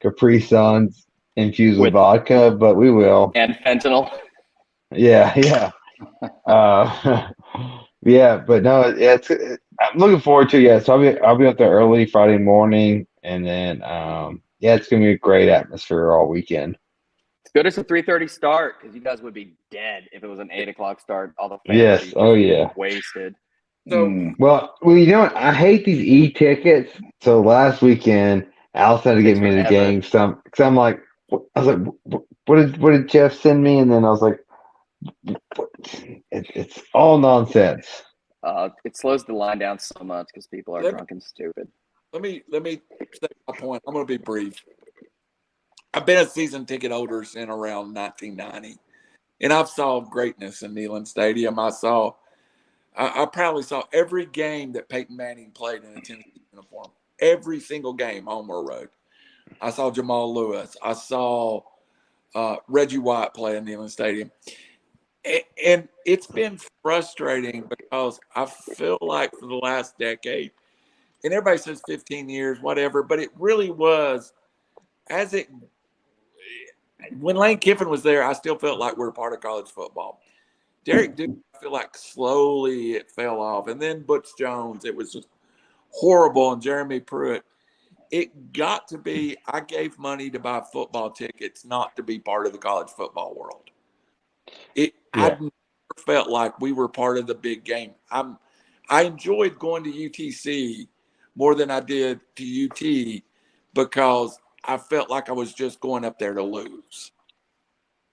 Capri Suns infused with vodka, but we will. And fentanyl. Yeah. Yeah, but no, I'm looking forward to it. Yeah, so I'll be up there early Friday morning, and then it's gonna be a great atmosphere all weekend. It's good it's a 3:30 start because you guys would be dead if it was an 8 o'clock start. All the fans Yes, would be oh yeah. wasted. So Well, you know what? I hate these e-tickets. So last weekend, Alice had to get me to the game. Because I'm like, I was like, what did Jeff send me? And then I was like, it's all nonsense. It slows the line down so much because people are drunk and stupid. let me say my point. I'm going to be brief. I've been a season ticket holder since around 1990, and I've saw greatness in Neyland Stadium. I probably saw every game that Peyton Manning played in a Tennessee uniform. Every single game, home or road. I saw Jamal Lewis. I saw Reggie White play in Neyland Stadium. And it's been frustrating because I feel like for the last decade, and everybody says 15 years, whatever, but it really was, when Lane Kiffin was there, I still felt like we were part of college football. Derek Duke, I feel like slowly it fell off. And then Butch Jones, it was just horrible. And Jeremy Pruitt. It got to be, I gave money to buy football tickets, not to be part of the college football world. I've never felt like we were part of the big game. I enjoyed going to UTC more than I did to UT because I felt like I was just going up there to lose.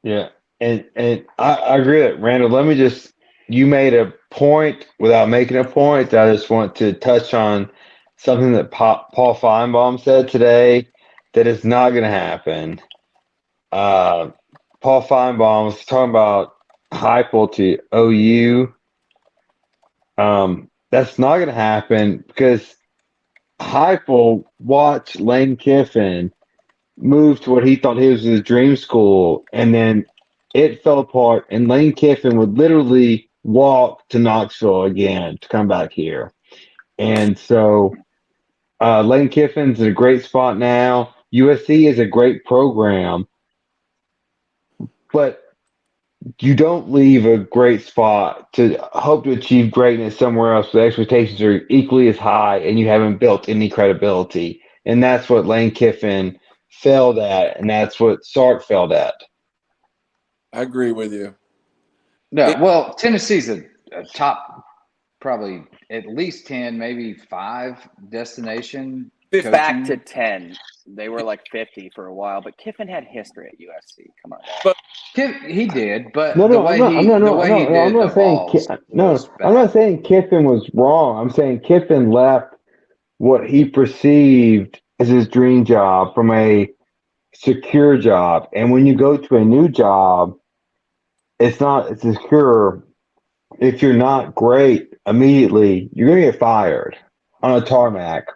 Yeah. And I agree with Randall. You made a point without making a point that I just want to touch on something that Paul Feinbaum said today. that is not going to happen. Paul Feinbaum was talking about Heupel to OU. That's not going to happen because Heupel watched Lane Kiffin move to what he thought was his dream school, and then it fell apart, and Lane Kiffin would literally walk to Knoxville again to come back here. And so Lane Kiffin's in a great spot now. USC is a great program, but you don't leave a great spot to hope to achieve greatness somewhere else where the expectations are equally as high and you haven't built any credibility. And that's what Lane Kiffin failed at, and that's what Sark failed at. I agree with you. No, well, Tennessee's a top, probably at least 10, maybe 5 destination. Back to 10. They were like 50 for a while, but Kiffin had history at USC. Come on. But He did, but I'm not saying Kiffin was wrong. I'm saying Kiffin left what he perceived as his dream job from a secure job. And when you go to a new job, it's not secure. If you're not great immediately, you're going to get fired on a tarmac.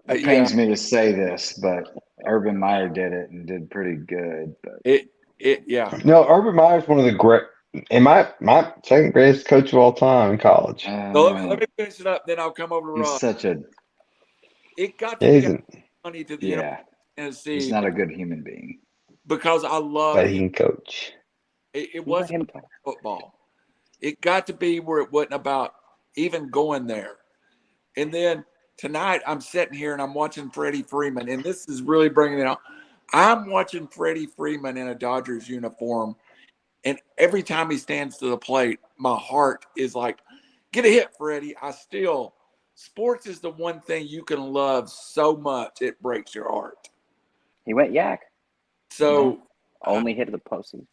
It pains me to say this, but Urban Meyer did it and did pretty good. But No, Urban Meyer's one of the great, and my second greatest coach of all time in college. Let me finish it up, then I'll come over to Ron. It got to be funny to the Tennessee. He's not a good human being. Because I love but he can coach. It wasn't about football. It got to be where it wasn't about even going there. And then tonight I'm sitting here and I'm watching Freddie Freeman, and this is really bringing it out. I'm watching Freddie Freeman in a Dodgers uniform, and every time he stands to the plate, my heart is like, get a hit, Freddie. Sports is the one thing you can love so much it breaks your heart. He went yak. So only hit the postseason.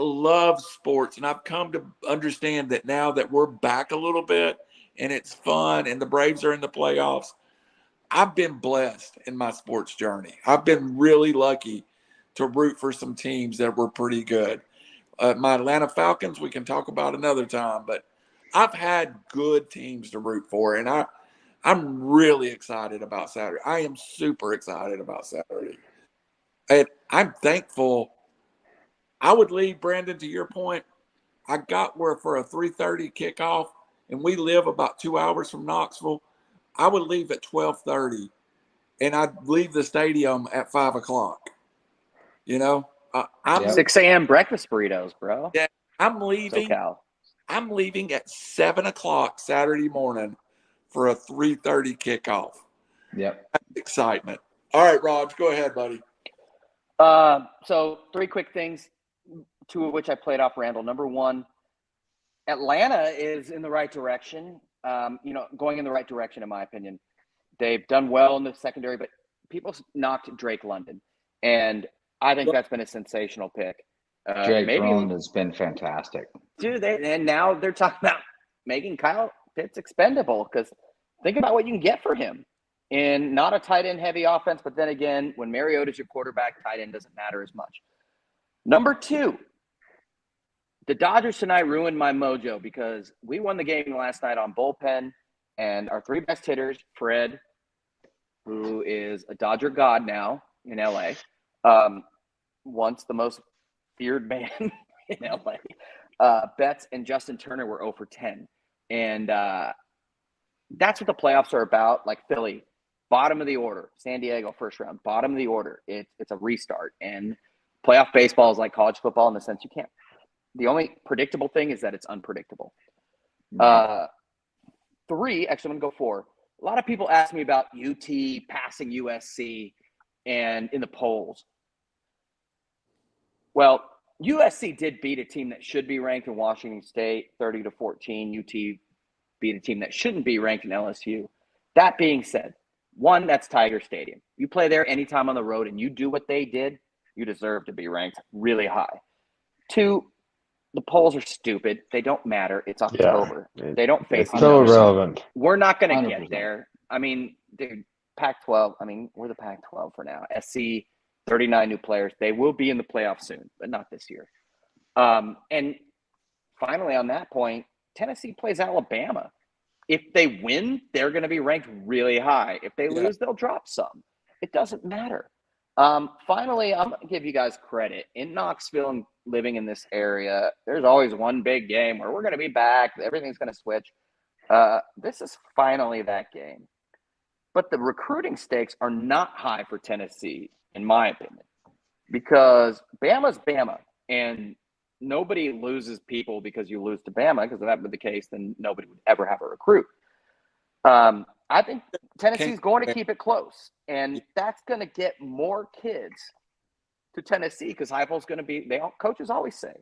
Love sports, and I've come to understand that now that we're back a little bit and it's fun and the Braves are in the playoffs, I've been blessed in my sports journey. I've been really lucky to root for some teams that were pretty good. My Atlanta Falcons, we can talk about another time, but I've had good teams to root for, and I'm really excited about Saturday. I am super excited about Saturday. And I'm thankful. I would leave, Brandon, to your point. I got where for a 3:30 kickoff, and we live about 2 hours from Knoxville. I would leave at 12:30, and I'd leave the stadium at 5 o'clock. You know, I'm 6 a.m. breakfast burritos, bro. Yeah, I'm leaving. SoCal. I'm leaving at 7 o'clock Saturday morning for a 3:30 kickoff. Yep, That's excitement. All right, Raj, go ahead, buddy. So 3 quick things, 2 of which I played off Randall. Number 1, Atlanta is in the right direction. Going in the right direction, in my opinion. They've done well in the secondary, but people knocked Drake London, and I think that's been a sensational pick. Drake London has been fantastic. Dude, and now they're talking about making Kyle Pitts expendable, because think about what you can get for him in not a tight end heavy offense. But then again, when Mariota's your quarterback, tight end doesn't matter as much. Number 2, the Dodgers tonight ruined my mojo because we won the game last night on bullpen, and our 3 best hitters, Fred, who is a Dodger god now in LA, once the most feared man in LA, Betts and Justin Turner were 0 for 10. And that's what the playoffs are about. Like Philly, bottom of the order. San Diego, first round, bottom of the order. It's a restart. And playoff baseball is like college football in the sense you can't. The only predictable thing is that it's unpredictable. 3, actually, I'm going to go 4. A lot of people ask me about UT passing USC and in the polls. Well, USC did beat a team that should be ranked in Washington State, 30-14. UT beat a team that shouldn't be ranked in LSU. That being said, 1, that's Tiger Stadium. You play there anytime on the road and you do what they did, you deserve to be ranked really high. 2, the polls are stupid. They don't matter. It's October. They don't face It's so irrelevant. We're not going to 100%. get there. I mean, dude, Pac-12. I mean, we're the Pac-12 for now. SC, 39 new players. They will be in the playoffs soon, but not this year. And finally, on that point, Tennessee plays Alabama. If they win, they're going to be ranked really high. If they lose, they'll drop some. It doesn't matter. Finally, I'm going to give you guys credit. In Knoxville and living in this area, there's always one big game where we're going to be back. Everything's going to switch. This is finally that game. But the recruiting stakes are not high for Tennessee, in my opinion, because Bama's Bama, and nobody loses people because you lose to Bama, because if that were the case, then nobody would ever have a recruit. I think Tennessee's going to keep it close, and that's going to get more kids to Tennessee because Heupel's going to be – coaches always say,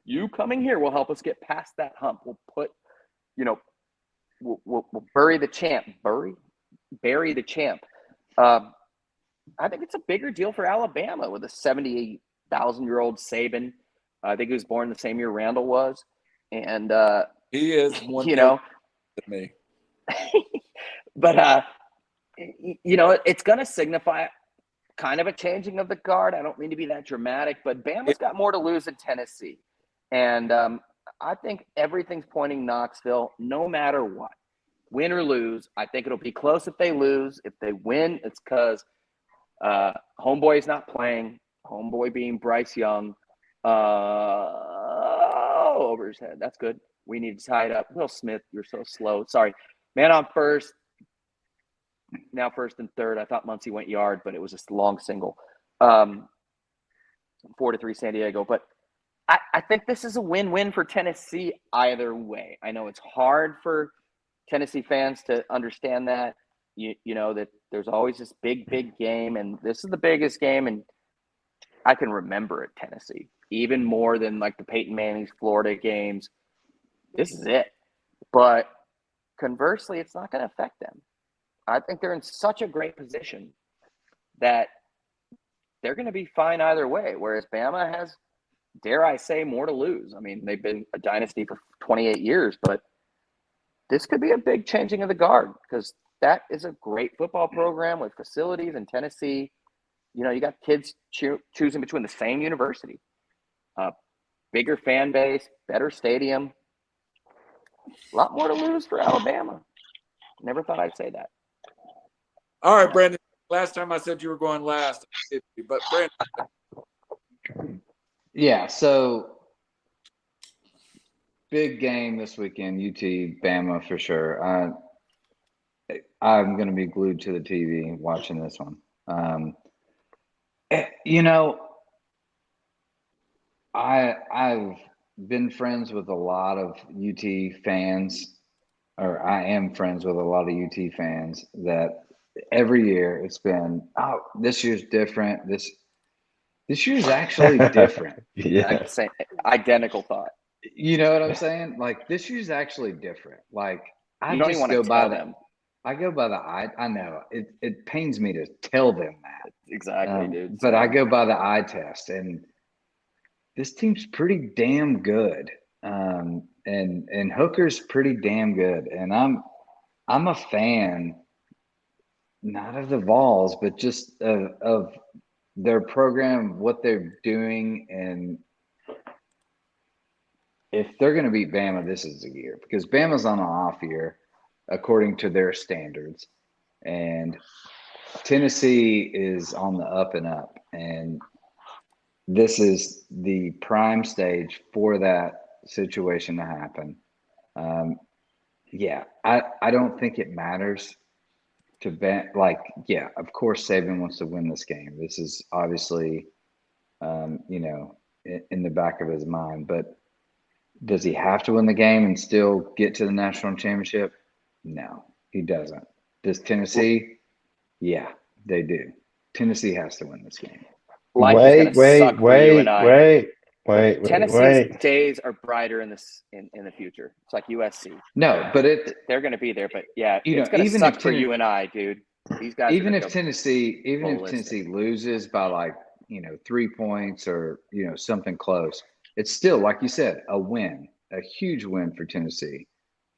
you coming here will help us get past that hump. We'll put – we'll bury the champ. Bury the champ. I think it's a bigger deal for Alabama with a 78,000-year-old Saban. I think he was born the same year Randall was. And he is one to me. But it's going to signify kind of a changing of the guard. I don't mean to be that dramatic, but Bama's got more to lose than Tennessee. And I think everything's pointing Knoxville no matter what. Win or lose, I think it'll be close if they lose. If they win, it's because homeboy is not playing. Homeboy being Bryce Young. Over his head. That's good. We need to tie it up. Will Smith, you're so slow. Sorry. Man on first. Now first and third. I thought Muncie went yard, but it was a long single. 4-3 San Diego. But I think this is a win-win for Tennessee either way. I know it's hard for Tennessee fans to understand that. You know that there's always this big game, and this is the biggest game, and I can remember it, Tennessee, even more than like the Peyton Manning's Florida games. This is it. But conversely, it's not going to affect them. I think they're in such a great position that they're going to be fine either way, whereas Bama has, dare I say, more to lose. I mean, they've been a dynasty for 28 years, but this could be a big changing of the guard because that is a great football program with facilities in Tennessee. You know, you got kids choosing between the same university, bigger fan base, better stadium. A lot more to lose for Alabama. Never thought I'd say that. All right, Brandon. Last time I said you were going last, but Brandon. Yeah, so big game this weekend, UT Bama for sure. I'm going to be glued to the TV watching this one. I've been friends with a lot of UT fans, or I am friends with a lot of UT fans that every year it's been, this year's different. This year's actually different. Yeah. Identical thought. You know what I'm saying? Like, this year's actually different. Like, I don't just even go by them. I go by the eye. I know it pains me to tell them that. Exactly, dude. But I go by the eye test, and this team's pretty damn good. And Hooker's pretty damn good. And I'm a fan, not of the Vols, but just of their program, what they're doing, and if they're going to beat Bama, this is the year, because Bama's on an off year according to their standards, and Tennessee is on the up and up, and this is the prime stage for that situation to happen. I don't think it matters to of course Saban wants to win this game. This is obviously in the back of his mind, but does he have to win the game and still get to the national championship? No, he doesn't. Does Tennessee? Yeah, they do. Tennessee has to win this game. Wait. Tennessee's days are brighter in the future. It's like USC. No, but they're going to be there. But yeah, it's going to suck for you and I, dude. These guys. Even if Tennessee loses by 3 points or something close, it's still, like you said, a win, a huge win for Tennessee.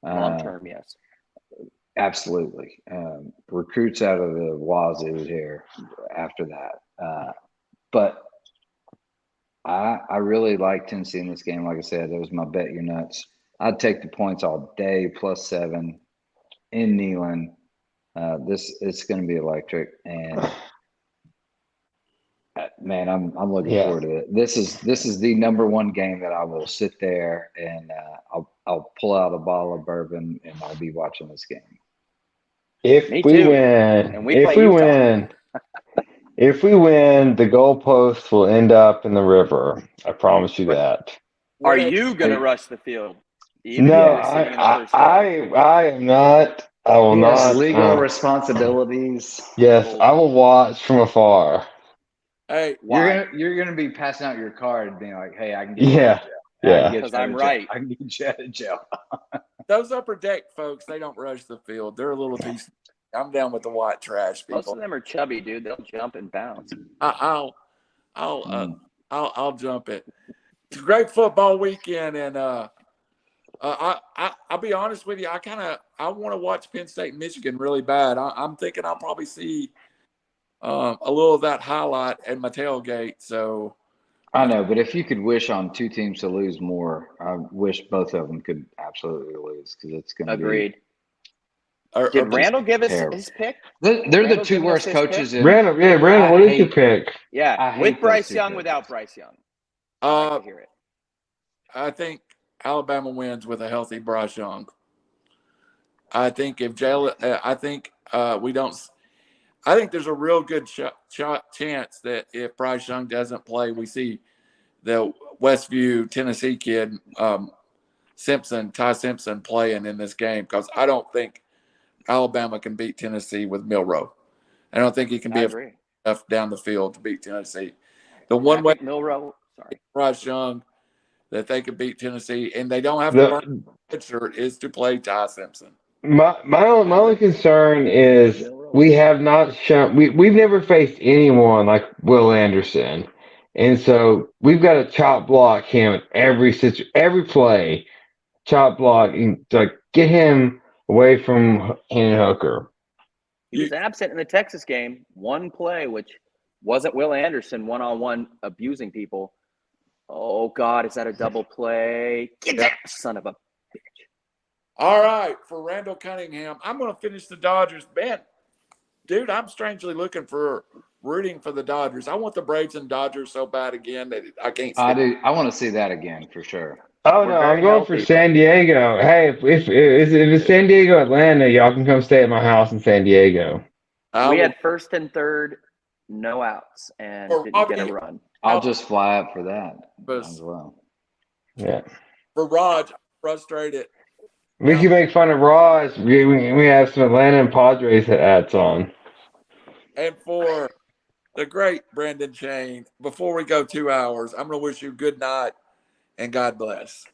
Long term, yes. Absolutely. Recruits out of the wazoo here after that. But I really like Tennessee in this game. Like I said, that was my bet your nuts. I'd take the points all day, +7 in Neyland. It's going to be electric, and man, I'm looking forward to it. This is the number one game that I will sit there and I'll pull out a bottle of bourbon and I'll be watching this game. If Me we too. win, And we if play we Utah. win, if we win, the goalpost will end up in the river. I promise you that. Are you going to rush the field? Even No, if you're sitting in the first row? I am not. I will He has not. legal responsibilities. Yes, I will watch from afar. Hey, You're gonna be passing out your card, being like, "Hey, I can get Yeah. Because I'm right. I can get you out of jail." those upper deck folks, they don't rush the field. They're a little too. I'm down with the white trash people. Most of them are chubby, dude. They'll jump and bounce. I'll jump it. It's a great football weekend, and I'll be honest with you. I want to watch Penn State and Michigan really bad. I'm thinking I'll probably see a little of that highlight at my tailgate. So I know, but if you could wish on two teams to lose more, I wish both of them could absolutely lose because it's going to be. Agreed. Did Randall give us his pick? They're the two worst coaches in. Randall, what is your pick? Yeah, with Bryce Young, without Bryce Young. I'd like to hear it. I think Alabama wins with a healthy Bryce Young. I think if Jalen, I think we don't. I think there's a real good chance that if Bryce Young doesn't play, we see the Westview, Tennessee kid, Ty Simpson, playing in this game because I don't think Alabama can beat Tennessee with Milroe. I don't think he can be enough down the field to beat Tennessee. The one way Bryce Young that they could beat Tennessee, and they don't have to burn the shirt, is to play Ty Simpson. My only concern is we have not shown we've never faced anyone like Will Anderson, and so we've got to chop block him every play, chop block and like get him away from Hendon Hooker. He was absent in the Texas game, one play, which wasn't Will Anderson one-on-one abusing people. Oh God, is that a double play? Get that son of a. All right, for Randall Cunningham, I'm going to finish the Dodgers. Man, dude, I'm strangely rooting for the Dodgers. I want the Braves and Dodgers so bad again that I can't. I want to see that again for sure. Oh no, I'm going for San Diego. Hey, if it's San Diego, Atlanta, y'all can come stay at my house in San Diego. We had first and third, no outs, and didn't get a run. I'll just fly up for that as well. Yeah. For Raj, frustrated. We can make fun of Raj. We have some Atlanta and Padres hats on. And for the great Brendan Shane, before we go 2 hours, I'm going to wish you good night and God bless.